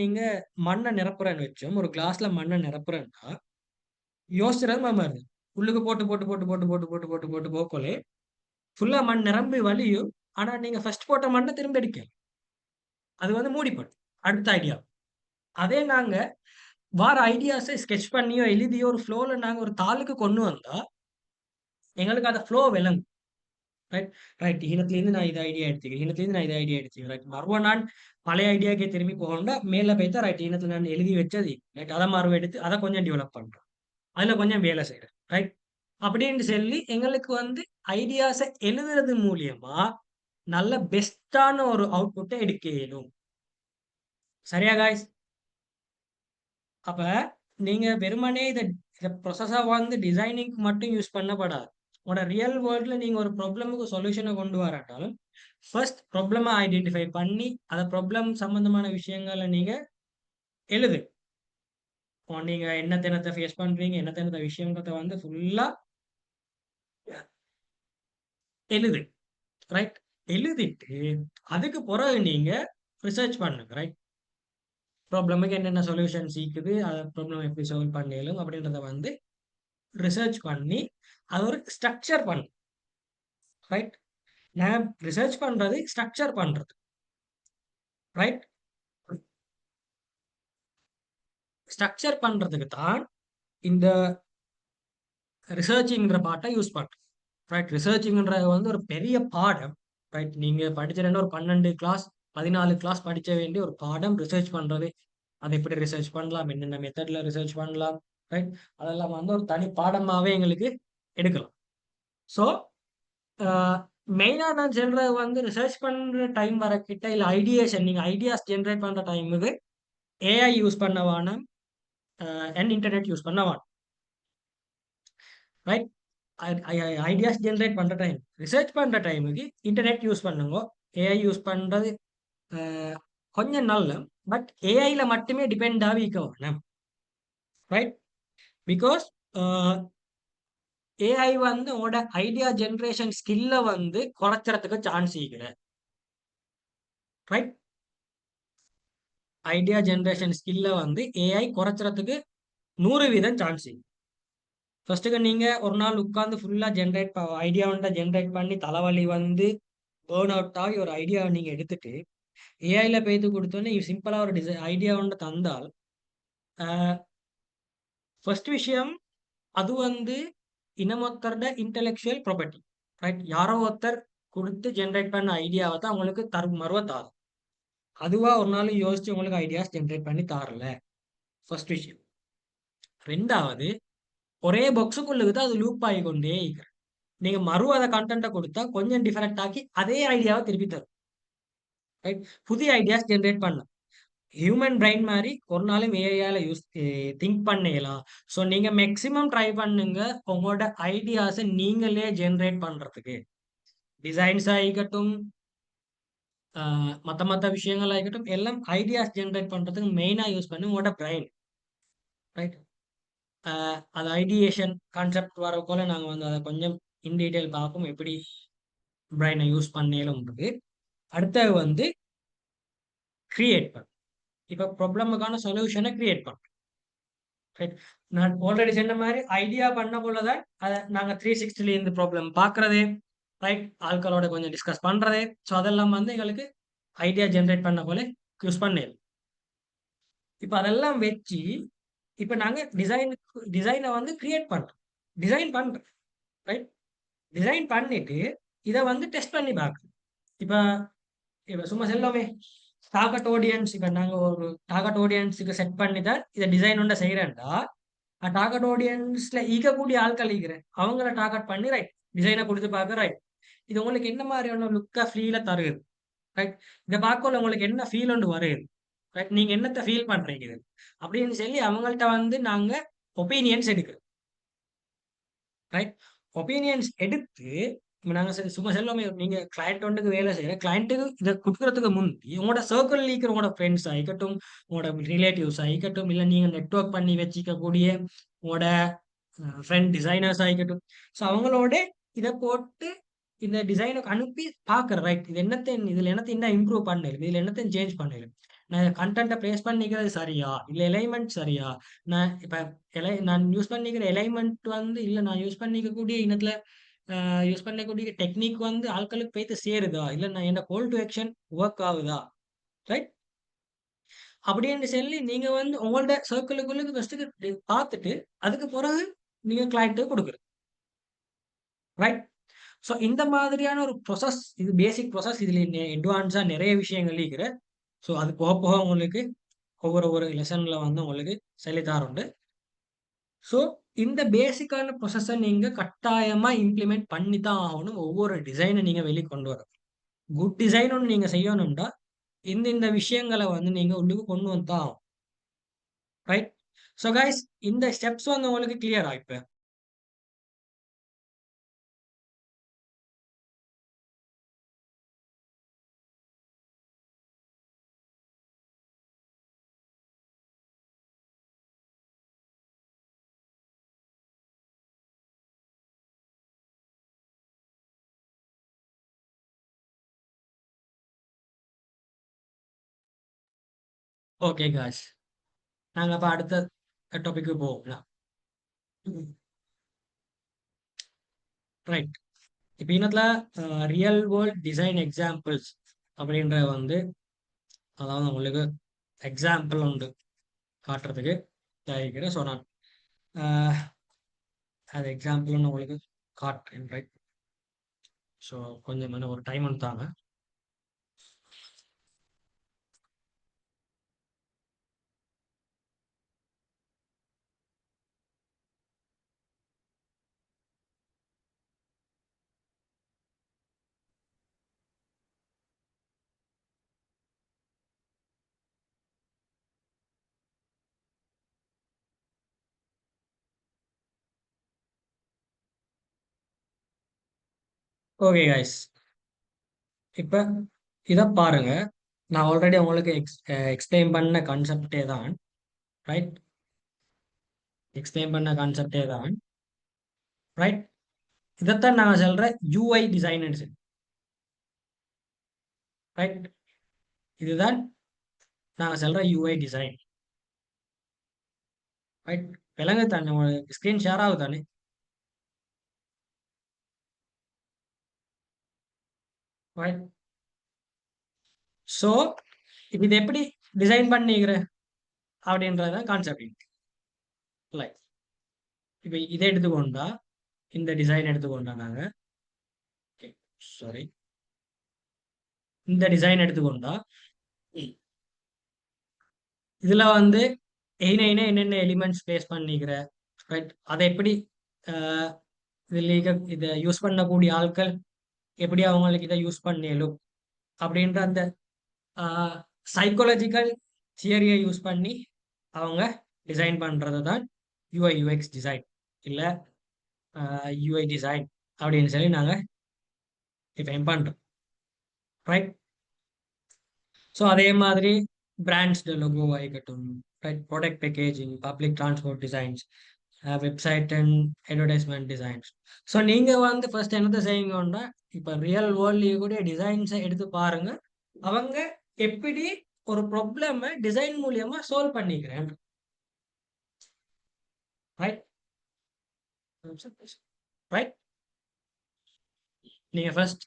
Speaker 1: நீங்க மண்ணை நிரப்புறேன்னு வச்சோம், ஒரு கிளாஸ்ல மண்ணை நிரப்புறேன்னா யோசிச்சுறது மாதிரி உள்ளுக்கு போட்டு போட்டு போட்டு போட்டு போட்டு போட்டு போட்டு போட்டு போக்கோலே ஃபுல்லா மண் நிரம்பி வலியும். ஆனா நீங்க ஃபர்ஸ்ட் போட்ட மண்ணை திரும்ப எடுக்க அது மூடிப்படும் அடுத்த ஐடியா. அதே நாங்க வார ஐடியாஸை ஸ்கெட்ச் பண்ணியோ எழுதியோ ஒரு ஃப்ளோல நாங்க ஒரு தாளுக்கு கொண்டு வந்தா எங்களுக்கு அந்த ஃப்ளோ விளங்கும், ரைட்? ரைட், இனத்துலேருந்து நான் இதை ஐடியா எடுத்துக்கிறேன், இனத்துலேருந்து நான் இதை ஐடியா எடுத்துக்கிறேன், ரைட்? மறுபடியும் நான் பழைய ஐடியாக்கே திரும்பி போகணும்னா மேலே போய்த்தா ரைட் இனத்துல நான் எழுதி வச்சது, ரைட்? அதை மறுபடியும் எடுத்து அதை கொஞ்சம் டெவலப் பண்றேன், அதுல கொஞ்சம் வேலை செய்யறேன், ரைட்? அப்படின்னு சொல்லி எங்களுக்கு ஐடியாஸை எழுதுறது மூலியமா நல்ல பெஸ்டான ஒரு அவுட்புட்டை எடுக்க இயலும். சரியா காய்ஸ்? அப்ப நீங்க வெறுமனே இதை ப்ரொசஸா டிசைனிங்க்கு மட்டும் யூஸ் பண்ணப்படாது. உங்களோட ரியல் வேர்ல்ட்ல நீங்க ஒரு ப்ராப்ளமுக்கு சொல்யூஷனை கொண்டு வராட்டாலும் ஃபர்ஸ்ட் ப்ராப்ளமை ஐடென்டிஃபை பண்ணி அந்த ப்ராப்ளம் சம்பந்தமான விஷயங்களை நீங்க எழுது. நீங்க என்ன தினத்தை ஃபேஸ் பண்றீங்க, என்ன தினத்தை விஷயங்கிறத ஃபுல்லா எழுது, ரைட்? எழுதிட்டு அதுக்கு பிறகு நீங்க ரிசர்ச் பண்ணுங்க, ரைட்? ப்ராப்ளமுக்கு என்னென்ன சொல்யூஷன்ஸ் இருக்குது, அதை ப்ராப்ளம் எப்படி சால்வ் பண்ணலும் அப்படின்றத ரிசர்ச் பண்ணி அது ஒரு ஸ்ட்ரக்சர் பண்ணு, ரைட்? நான் ரிசர்ச் பண்றது ஸ்ட்ரக்சர் பண்றது, ரைட்? ஸ்ட்ரக்சர் பண்றதுக்கு தான் இந்த ரிசர்ச்சிங்கிற பார்ட்டை யூஸ் பண்றோம். ரைட். ரிசர்ச்சிங்ன்றது வந்து ஒரு பெரிய பாடம். ரைட். நீங்க படிச்ச ஒரு 12 கிளாஸ் 14 கிளாஸ் படிச்ச வேண்டிய ஒரு பாடம் ரிசர்ச் பண்றது. அதை எப்படி ரிசர்ச் பண்ணலாம், என்னென்ன மெத்தட்ல ரிசர்ச் பண்ணலாம், ரைட். அதெல்லாம் வந்து ஒரு தனி பாடமாவே எங்களுக்கு எடுக்கலாம். ஸோ மெயினா நான் சொல்றது வந்து ரிசர்ச் பண்ற டைம் வரக்கிட்ட இல்ல ஐடியேஷன் நீங்க ஐடியாஸ் ஜெனரேட் பண்ற டைமுக்கு ஏஐ யூஸ் பண்ண வேணாம், அண்ட் இன்டர்நெட் யூஸ் பண்ண வேணாம். ரைட். ஐடியாஸ் ஜெனரேட் பண்ற டைம் ரிசர்ச் பண்ற டைமுக்கு இன்டர்நெட் யூஸ் பண்ணுங்க. ஏஐ யூஸ் பண்றது அஹ், கொஞ்சம் நல்ல. பட் ஏஐல மட்டுமே டிபெண்ட் ஆகி இருக்க வேணாம். ரைட். பிகாஸ் ஏஐ வந்து உங்களோட ஐடியா ஜெனரேஷன் ஸ்கில்ல வந்து குறைச்சறதுக்கு சான்ஸ் இருக்குது. ரைட். ஐடியா ஜெனரேஷன் ஸ்கில்ல வந்து ஏஐ குறைச்சறதுக்கு 100% சான்ஸ் இருக்கு. ஃபர்ஸ்ட்டுக்கு நீங்க ஒரு நாள் உட்கார்ந்து ஃபுல்லா ஐடியா வந்து ஜெனரேட் பண்ணி தலைவலி வந்து பேர்ன் அவுட் ஆகி ஒரு ஐடியாவை நீங்க எடுத்துட்டு ஏஐல பேத்து கொடுத்தோன்னே சிம்பிளா ஒரு ஐடியா ஒன்று தந்தால் ஃபர்ஸ்ட் விஷயம் அது வந்து இன்னமொருத்தரோட இன்டெலெக்சுவல் ப்ராப்பர்ட்டி. ரைட். யாரோ ஒருத்தர் கொடுத்து ஜென்ரேட் பண்ண ஐடியாவை தான் உங்களுக்கு மறுவ தாரும். அதுவா ஒரு நாள் யோசிச்சு உங்களுக்கு ஐடியாஸ் ஜென்ரேட் பண்ணி தாரல. ஃபர்ஸ்ட் விஷயம். ரெண்டாவது, ஒரே பாக்ஸுக்குள்ளுக்கு தான் அது லூப் ஆகி கொண்டே இருக்கிற. நீங்க அதை கண்டென்ட்டை கொடுத்தா கொஞ்சம் டிஃபரெண்ட் ஆக்கி அதே ஐடியாவை திருப்பி தரும். ரைட். புதிய ஐடியாஸ் ஜென்ரேட் பண்ணலாம். ஹியூமன் பிரைன் மாதிரி ஒரு நாளும் ஏஐயால திங்க் பண்ணலாம். ஸோ நீங்க மேக்சிமம் ட்ரை பண்ணுங்க உங்களோட ஐடியாஸை நீங்களே ஜென்ரேட் பண்றதுக்கு. டிசைன்ஸ் ஆகிக்கட்டும், மற்ற மற்ற விஷயங்கள் ஆகிக்கட்டும், எல்லாம் ஐடியாஸ் ஜென்ரேட் பண்றதுக்கு மெயினா யூஸ் பண்ணி உங்களோட பிரைன். ரைட். அது ஐடியேஷன் கான்செப்ட் வரக்குள்ள நாங்கள் வந்து அதை கொஞ்சம் இன் டீட்டெயில் பார்ப்போம் எப்படி பிரைனை யூஸ் பண்ணலும். அடுத்தது வந்து கிரியேட் பண்ணும். இப்போ ப்ராப்ளமுக்கான சொல்யூஷனை கிரியேட் பண்ணும். ரைட். நான் ஆல்ரெடி சொன்ன மாதிரி ஐடியா பண்ண போலதான் அதை நாங்கள் 360 இருந்து ப்ராப்ளம் பார்க்கறது. ரைட். ஆட்களோட கொஞ்சம் டிஸ்கஸ் பண்றது. ஸோ அதெல்லாம் வந்து எங்களுக்கு ஐடியா ஜென்ரேட் பண்ண போல யூஸ் பண்ணேன். இப்போ அதெல்லாம் வச்சு இப்போ நாங்கள் டிசைனை வந்து கிரியேட் பண்ணுறோம். டிசைன் பண்ணுறோம். ரைட். டிசைன் பண்ணிட்டு இதை வந்து டெஸ்ட் பண்ணி பார்க்குறோம். இப்போ இப்போ சும்மா செல்லோமே டார்கெட் ஆடியன்ஸ். இப்போ நாங்கள் ஒரு டார்கெட் ஆடியன்ஸுக்கு செட் பண்ணி தான் இதை டிசைன் ஒன்றை செய்கிறேன்டா டார்கெட் ஆடியன்ஸ்ல ஈக்கக்கூடிய ஆட்கள் ஈக்கிறேன் அவங்கள டார்கெட் பண்ணி ரைட் டிசைனை கொடுத்து பார்க்க ரைட். இது உங்களுக்கு என்ன மாதிரியான லுக்கா ஃபீலை தருது. ரைட். இதை பார்க்கல உங்களுக்கு என்ன ஃபீல் ஒன்று வருது. ரைட். நீங்க என்னத்தை ஃபீல் பண்றீங்க இது அப்படின்னு சொல்லி அவங்கள்ட்ட வந்து நாங்க ஒப்பீனியன்ஸ் எடுக்கிறோம். ரைட். ஒப்பீனியன்ஸ் எடுத்து நாங்க சும்மா செல்லாம நீங்க கிளைண்ட் ஒன்றுக்கு வேலை செய்யற கிளைண்ட்டுக்கு இதை கொடுக்கறதுக்கு முந்தி உங்களோட சர்க்கிள் இருக்கிற உங்களோட ஃப்ரெண்ட்ஸ் ஆகிக்கட்டும், உங்களோட ரிலேட்டிவ்ஸ் ஆகிக்கட்டும், இல்லை நீங்க நெட்ஒர்க் பண்ணி வச்சுக்கக்கூடிய உங்களோட ஃப்ரெண்ட் டிசைனர்ஸ் ஆகிக்கட்டும், ஸோ அவங்களோட இதை போட்டு இந்த டிசைனுக்கு அனுப்பி பார்க்குறேன். ரைட். இதில் என்னத்தை என்ன இம்ப்ரூவ் பண்ணலும், இதில் என்னத்தையும் சேஞ்ச் பண்ணலும், நான் கண்டென்ட்டை ப்ளேஸ் பண்ணிக்கிறது சரியா, இல்லை எலைமெண்ட் சரியா, நான் இப்போ நான் யூஸ் பண்ணிக்கிற எலைமெண்ட் வந்து இல்லை நான் யூஸ் பண்ணிக்கக்கூடிய இனத்தில் யூஸ் பண்ணக்கூடிய டெக்னிக் வந்து ஆட்களுக்கு போய்த்து சேருதா, இல்லை நான் என்ன கோல் டு ஆக்ஷன் ஒர்க் ஆகுதா. ரைட். அப்படின்னு சொல்லி நீங்க வந்து உங்களோட சர்க்கிளுக்குள்ள ஃபர்ஸ்ட் பார்த்துட்டு அதுக்கு பிறகு நீங்க கிளைண்ட்டுக்கு கொடுக்குறது. ரைட். ஸோ இந்த மாதிரியான ஒரு ப்ரொசஸ், இது பேசிக் ப்ரொசஸ். இதுல அட்வான்ஸா நிறைய விஷயங்கள் இருக்கிற. ஸோ அது போக போக உங்களுக்கு ஒவ்வொரு லெசன்ல வந்து உங்களுக்கு சொல்லித்தாருண்டு. ஸோ இந்த பேசிக்கான ப்ரொசஸை நீங்க கட்டாயமா இம்ப்ளிமெண்ட் பண்ணி தான் ஆகணும். ஒவ்வொரு டிசைனை நீங்க வெளியே கொண்டு வரணும். குட் டிசைன் ஒன்று நீங்க செய்யணும்டா இந்த விஷயங்களை வந்து நீங்க உள்ளுக்கு கொண்டு வந்து தான் ஆகும். ரைட். ஸோ கைஸ் இந்த ஸ்டெப்ஸ் வந்து உங்களுக்கு கிளியரா இப்ப? ஓகே காய்ஸ், நாங்க அப்ப அடுத்த டாபிக்கு போகலாம். ரைட். இப்போ இன்னத்துல ரியல் வேர்ல்ட் டிசைன் எக்ஸாம்பிள்ஸ் அப்படின்ற வந்து அதாவது உங்களுக்கு எக்ஸாம்பிள் உண்டு காட்டுறதுக்கு தயாரிக்கிறேன். ஸோ நான் அது எக்ஸாம்பிள்னு உங்களுக்கு காட்டுறேன். ரைட். ஸோ கொஞ்சம் ஒரு டைம் எடுத்தாங்க. ஓகே கைஸ், இப்போ இதை பாருங்க. நான் ஆல்ரெடி உங்களுக்கு எக்ஸ்பிளைன் பண்ண கான்செப்டே தான். ரைட், எக்ஸ்பிளைன் பண்ண கான்செப்டே தான். ரைட், இதைத்தான் நான் சொல்கிறேன் யூஐ டிசைன். ரைட், இதுதான் நான் சொல்கிற யூஐ டிசைன். ரைட், விலங்கு தானே, உங்களுக்கு ஸ்க்ரீன் ஷேர் ஆகுது தானே? ரைட், ஸோ இது எப்படி டிசைன் பண்ணிக்கிற அப்படின்றத கான்செப்ட். லைக் இப்போ இதை எடுத்துக்கொண்டா, இந்த டிசைன் எடுத்துக்கொண்டா நாங்கள், சாரி, இந்த டிசைன் எடுத்துக்கொண்டா இதுல என்னென்ன எலிமெண்ட்ஸ் பேஸ் பண்ணிக்கிற. ரைட், அதை எப்படி இதில் இதை யூஸ் பண்ணக்கூடிய ஆட்கள் எப்படி அவங்களுக்கு இதை யூஸ் பண்ணலும் அப்படின்ற அந்த சைக்காலஜிக்கல் தியரியை யூஸ் பண்ணி அவங்க டிசைன் பண்றது தான் யூஐ யூஎக்ஸ் டிசைன், இல்லை யூஐ டிசைன் அப்படின்னு சொல்லி நாங்கள் டிஃபைன் பண்ணுறோம். ரைட், ஸோ அதே மாதிரி பிராண்ட்ஸ் லோகோ ஆகிக்கட்டும், right, product packaging, public transport designs, website and advertisement designs. So நீங்கள் ஃபர்ஸ்ட் என்னத்தை செய்யுங்கன்னா, இப்போ ரியல் வேர்ல்ட்லேயே கூட டிசைன்ஸை எடுத்து பாருங்க. அவங்க எப்படி ஒரு ப்ராப்ளமை டிசைன் மூலியமா சால்வ் பண்ணிக்கிறேன். ரைட், ரைட், நீங்க ஃபர்ஸ்ட்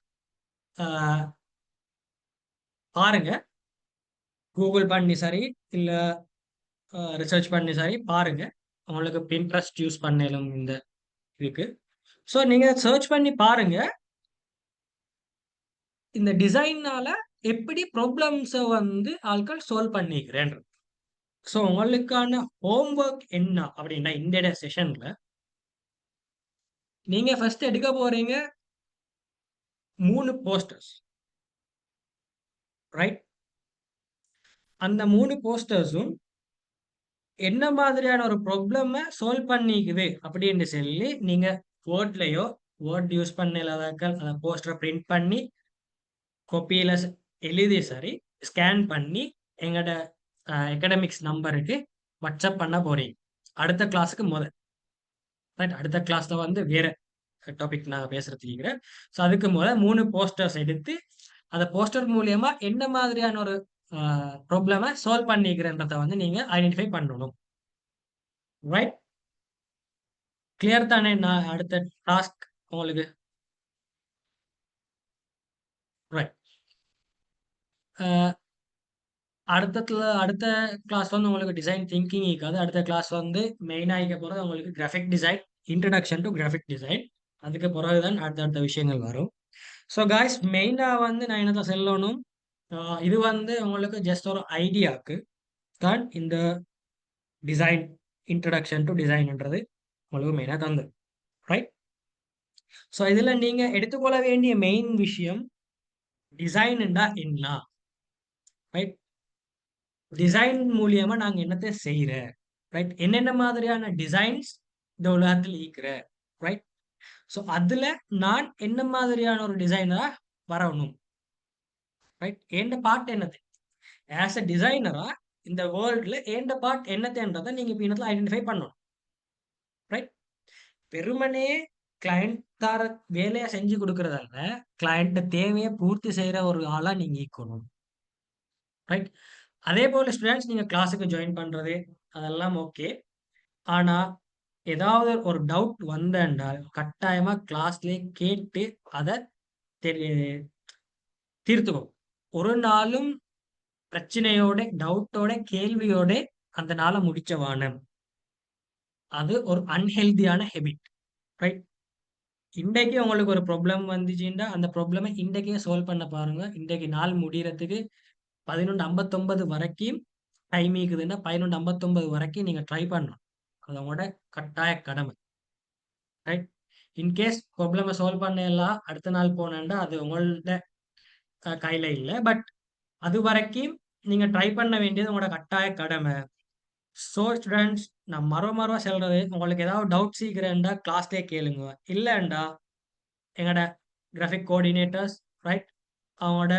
Speaker 1: பாருங்க, கூகுள் பண்ணி சரி, இல்லை ரிசர்ச் பண்ணி சரி பாருங்க. உங்களுக்கு பின்ட்ரெஸ்ட் யூஸ் பண்ணலும் இந்த இதுக்கு. ஸோ நீங்க சர்ச் பண்ணி பாருங்க, இந்த டிசைனால எப்படி ப்ராப்ளம்ஸை ஆட்கள் சால்வ் பண்ணிக்கிறேன். ஸோ உங்களுக்கான ஹோம்ஒர்க் என்ன அப்படின்னா, இந்த செஷன்ல நீங்க ஃபர்ஸ்ட் எடுக்க போறீங்க 3 போஸ்டர்ஸ். ரைட், அந்த 3 போஸ்டர்ஸும் என்ன மாதிரியான ஒரு ப்ராப்ளமை சால்வ் பண்ணிக்குது அப்படின்னு சொல்லி நீங்க வேர்ட்லயோ, வேர்ட் யூஸ் பண்ணலாதாக்கள் அந்த போஸ்டரை பிரிண்ட் பண்ணி கொப்பியில எழுதி சரி ஸ்கேன் பண்ணி எங்களோட எக்கடமிக்ஸ் நம்பருக்கு வாட்ஸ்அப் பண்ண போறீங்க அடுத்த கிளாஸுக்கு முதல். ரைட், அடுத்த கிளாஸ்ல வேற டாபிக் நாங்கள் பேசுறதுக்கு. ஸோ அதுக்கு முதல் 3 போஸ்டர்ஸ் எடுத்து அந்த போஸ்டர் மூலியமா என்ன மாதிரியான ஒரு ப்ராப்ளமை சால்வ் பண்ணிக்கிறன்றத நீங்க ஐடென்டிஃபை பண்ணணும். ரைட், கிளியர் தானே? நான் அடுத்த டாஸ்க் உங்களுக்கு. ரைட், அடுத்த கிளாஸ் உங்களுக்கு டிசைன் திங்கிங் இருக்காது. அடுத்த கிளாஸ் மெயினாக இருக்க போகிறது உங்களுக்கு graphic design, introduction to graphic design. அதுக்கு பிறகுதான் அடுத்த விஷயங்கள் வரும். ஸோ காய்ஸ், மெயினாக நான் என்னத்தை சொல்லணும், இது உங்களுக்கு ஜஸ்ட் ஒரு ஐடியாவுக்கு தான் இந்த டிசைன், இன்ட்ரடக்ஷன் டு டிசைன்ன்றது உங்களுக்கு மெயினாக தந்து. ரைட், ஸோ இதில் நீங்கள் எடுத்துக்கொள்ள வேண்டிய மெயின் விஷயம் டிசைன்டா என்ன. ரைட், டிசைன் மூலியமா நாங்க என்னத்தை செய்யற. ரைட், என்னென்ன மாதிரியான டிசைன்ஸ் இந்த உலகத்தில் இருக்கிற. ரைட், ஸோ அதுல நான் என்ன மாதிரியான ஒரு டிசைனரா வரணும். ரைட், எந்த பார்ட் என்னது ஆஸ் அ டிசைனரா இந்த வேர்ல்ட்ல எந்த பார்ட் என்னதுன்றதை நீங்க இப்போ இடத்துல ஐடென்டிஃபை பண்ணணும். ரைட், வெறுமனே கிளையண்ட் தார வேலையை செஞ்சு கொடுக்கறதால கிளையண்ட் தேவையை பூர்த்தி செய்யற ஒரு ஆளா நீங்க இருக்கணும். ரைட், அதே போல ஸ்டூடெண்ட்ஸ் நீங்க கிளாஸுக்கு ஜாயின் பண்றது அதெல்லாம் ஓகே. ஆனா ஏதாவது ஒரு டவுட் வந்தால் கட்டாயமா கிளாஸ்லயே கேட்டு அதை தீர்த்துக்கும். ஒரு நாளும் பிரச்சனையோட, டவுட்டோட, கேள்வியோட அந்த நாளை முடிச்சவானம் அது ஒரு அன்ஹெல்தியான ஹெபிட். ரைட், இன்றைக்கு உங்களுக்கு ஒரு ப்ராப்ளம் வந்துச்சுன்னா அந்த ப்ராப்ளமை இன்றைக்கே சால்வ் பண்ண பாருங்க. இன்றைக்கு நாள் முடியறதுக்கு 11:59 வரைக்கும் டைம் இருக்குதுன்னா 11:59 வரைக்கும் நீங்க ட்ரை பண்ணணும். அது உங்களோட கட்டாய கடமை. ரைட்? இன்கேஸ் ப்ராப்ளம சால்வ் பண்ணலாம் அடுத்த நாள் போனேன்டா அது உங்கள்ட கையில இல்ல. பட் அது வரைக்கும் நீங்க ட்ரை பண்ண வேண்டியது உங்களோட கட்டாய கடமை. ஸோ ஸ்டூடண்ட்ஸ், நான் மறுவ சொல்றது, உங்களுக்கு ஏதாவது டவுட்ஸ் இருக்கிறேன்டா கிளாஸ்லயே கேளுங்க. இல்லேன்டா எங்களோட கிராஃபிக் கோஆர்டினேட்டர்ஸ், ரைட், அவங்களோட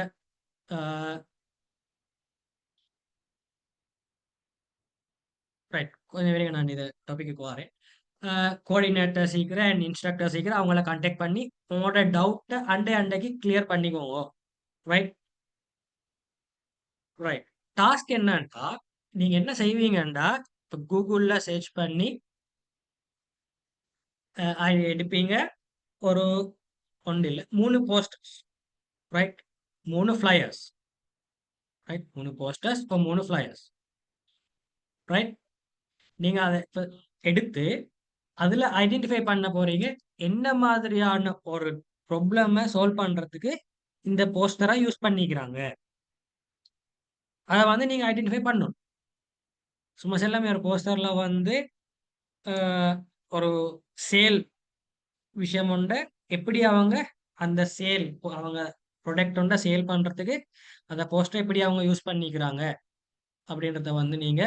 Speaker 1: ரைட், கொஞ்சம் விரைங்க, நான் இது டாபிக்கு வரேன். கோஆர்டினேட்டர் சீக்கிரம் அண்ட் இன்ஸ்ட்ரக்டர் சீக்கிரம் அவங்கள கான்டாக்ட் பண்ணி உங்களோட டவுட்டை அண்டைக்கு கிளியர் பண்ணிக்கோங்க. ரைட்? ரைட். டாஸ்க் என்னன்னா, நீங்க என்ன செய்வீங்கன்னா, இப்போ கூகுள்ல சர்ச் பண்ணி எடுப்பீங்க. ஒரு ஒன்று இல்லை 3 posters. Right? 3 flyers. Right? 3 posters இப்போ 3 ஃப்ளையர்ஸ். ரைட்? நீங்க அதை இப்போ எடுத்து அதுல ஐடென்டிஃபை பண்ண போறீங்க என்ன மாதிரியான ஒரு ப்ராப்ளம சால்வ் பண்றதுக்கு இந்த போஸ்டரா யூஸ் பண்ணிக்கிறாங்க. அதை வந்து நீங்க ஐடென்டிஃபை பண்ணணும். சும்மா செல்லாம ஒரு போஸ்டர்ல வந்து ஒரு சேல் விஷயம் உண்டு, எப்படி அவங்க அந்த சேல் அவங்க ப்ரொடக்ட் உண்ட சேல் பண்றதுக்கு அந்த போஸ்டர் எப்படி அவங்க யூஸ் பண்ணிக்கிறாங்க அப்படின்றத வந்து நீங்க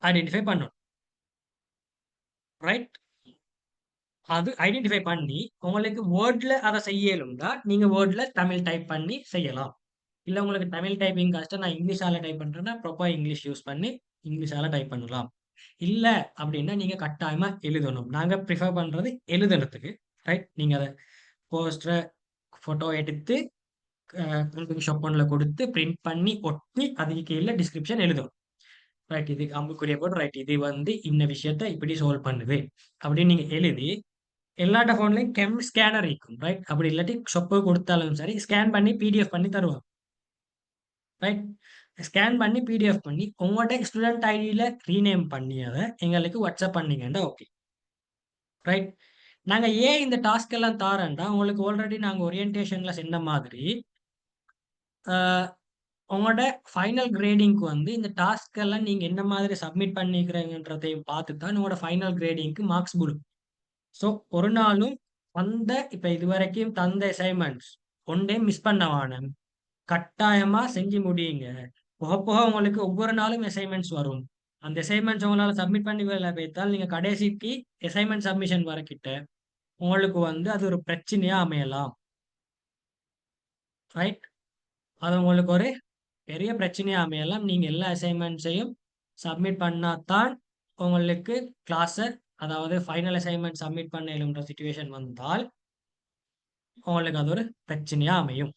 Speaker 1: ஐடென்டிஃபை பண்ணணும். ரைட்? அது ஐடென்டிஃபை பண்ணி உங்களுக்கு வேர்ட்ல அதை செய்யலும்னா நீங்க வேர்ட்ல தமிழ் டைப் பண்ணி செய்யலாம். இல்ல உங்களுக்கு தமிழ் டைப்பிங் கஷ்டம், நான் இங்கிலீஷால டைப் பண்றேன்னா ப்ராப்பர் இங்கிலீஷ் யூஸ் பண்ணி இங்கிலீஷால டைப் பண்ணலாம். இல்ல அப்படின்னா நீங்க கட்டாயமா எழுதணும். நாங்க ப்ரிஃபர் பண்றது எழுதுறதுக்கு. ரைட்? நீங்க அதை போஸ்டரை போட்டோ எடுத்து பிரிண்டிங் ஷாப் ஒன்ல கொடுத்து பிரிண்ட் பண்ணி ஒட்டி அதுக்கு கீழே டிஸ்கிரிப்ஷன் எழுதணும். ரைட்? இது அம்புக்குரிய போட்டு ரைட் இது வந்து இந்த விஷயத்த இப்படி சால்வ் பண்ணுது அப்படின்னு நீங்க எழுதி எல்லாட்ட ஃபோன்லயும் ஸ்கேனர் இருக்கும். ரைட்? அப்படி இல்லாட்டி ஷொப்பு கொடுத்தாலும் சரி ஸ்கேன் பண்ணி பிடிஎஃப் பண்ணி தருவாங்க. ரைட்? ஸ்கேன் பண்ணி பிடிஎஃப் பண்ணி உங்களோட ஸ்டூடெண்ட் ஐடியில ரீநேம் பண்ணி அதை எங்களுக்கு வாட்ஸ்அப் பண்ணீங்கன்னா ஓகே. ரைட்? நாங்க ஏன் இந்த டாஸ்க் எல்லாம் தாரேன்டா உங்களுக்கு ஆல்ரெடி நாங்க ஓரியன்டேஷன்ல சொன்ன மாதிரி உங்களோட ஃபைனல் கிரேடிங்க்கு வந்து இந்த டாஸ்க் எல்லாம் நீங்க என்ன மாதிரி சப்மிட் பண்ணிக்கிறீங்கன்றதையும் பார்த்து தான் உங்களோட ஃபைனல் கிரேடிங்க்கு மார்க்ஸ் விடும். ஸோ ஒரு நாளும் அந்த இப்ப இதுவரைக்கும் தந்த அசைன்மெண்ட்ஸ் ஒன்றே மிஸ் பண்ணவான கட்டாயமா செஞ்சு முடியுங்க. போக போக உங்களுக்கு ஒவ்வொரு நாளும் அசைன்மெண்ட்ஸ் வரும். அந்த அசைன்மெண்ட்ஸ் உங்களால சப்மிட் பண்ணி வேலை வைத்தால் நீங்க கடைசிக்கு அசைன்மெண்ட் சப்மிஷன் வரக்கிட்ட உங்களுக்கு வந்து அது ஒரு பிரச்சனையா அமையலாம். ரைட்? அது உங்களுக்கு ஒரு பெரிய பிரச்சனையா அமையலாம். நீங்க எல்லா அசைன்மெண்ட்ஸையும் சப்மிட் பண்ணாதான் உங்களுக்கு கிளாஸை, அதாவது ஃபைனல் அசைன்மெண்ட் சப்மிட் பண்ண எழுன்ற சுச்சுவேஷன் வந்தால் உங்களுக்கு அது ஒரு பிரச்சனையா அமையும்.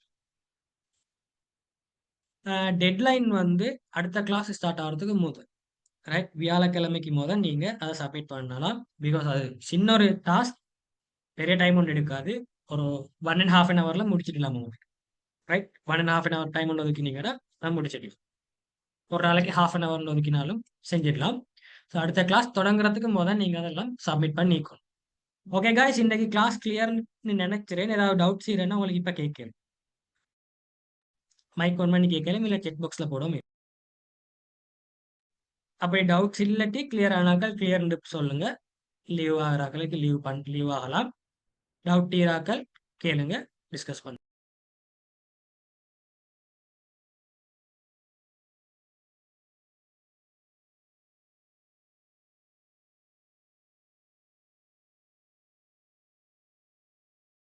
Speaker 1: டெட்லைன் வந்து அடுத்த கிளாஸ் ஸ்டார்ட் ஆகிறதுக்கு முதல், ரைட், வியாழக்கிழமைக்கு முதல் நீங்க அதை சப்மிட் பண்ணலாம். பிகாஸ் அது சின்ன ஒரு டாஸ்க், பெரிய டைம் ஒன்று எடுக்காது. ஒரு 1.5 ஹவர்ல முடிச்சிடலாம் உங்களுக்கு. ரைட்? 1.5 ஹவர் டைம் ஒன்று ஒதுக்கினீங்கன்னா நான் முடிச்சிடலாம். ஒரு நாளைக்கு 1/2 ஹவர் ஒதுக்கினாலும் செஞ்சிடலாம். ஸோ அடுத்த கிளாஸ் தொடங்குறதுக்கு முதல் நீங்க அதெல்லாம் சப்மிட் பண்ணிக்கணும். ஓகே காய்ஸ், இன்னைக்கு கிளாஸ் கிளியர்னு நினைக்கிறேன். ஏதாவது டவுட்ஸ் இல்லைன்னா உங்களுக்கு இப்போ கேட்கணும். மைக் ஒன் பண்ணி கேட்கலாம், இல்லை செக் பாக்ஸில் போடும். அப்படி டவுட்ஸ் இல்லாட்டி கிளியர் ஆனாக்கள் கிளியர்னு சொல்லுங்க. லீவ் ஆகிறாக்களுக்கு லீவ் ஆகலாம். டவுட் ஈராக்கள் கேளுங்க, டிஸ்கஸ் பண்ணுங்க.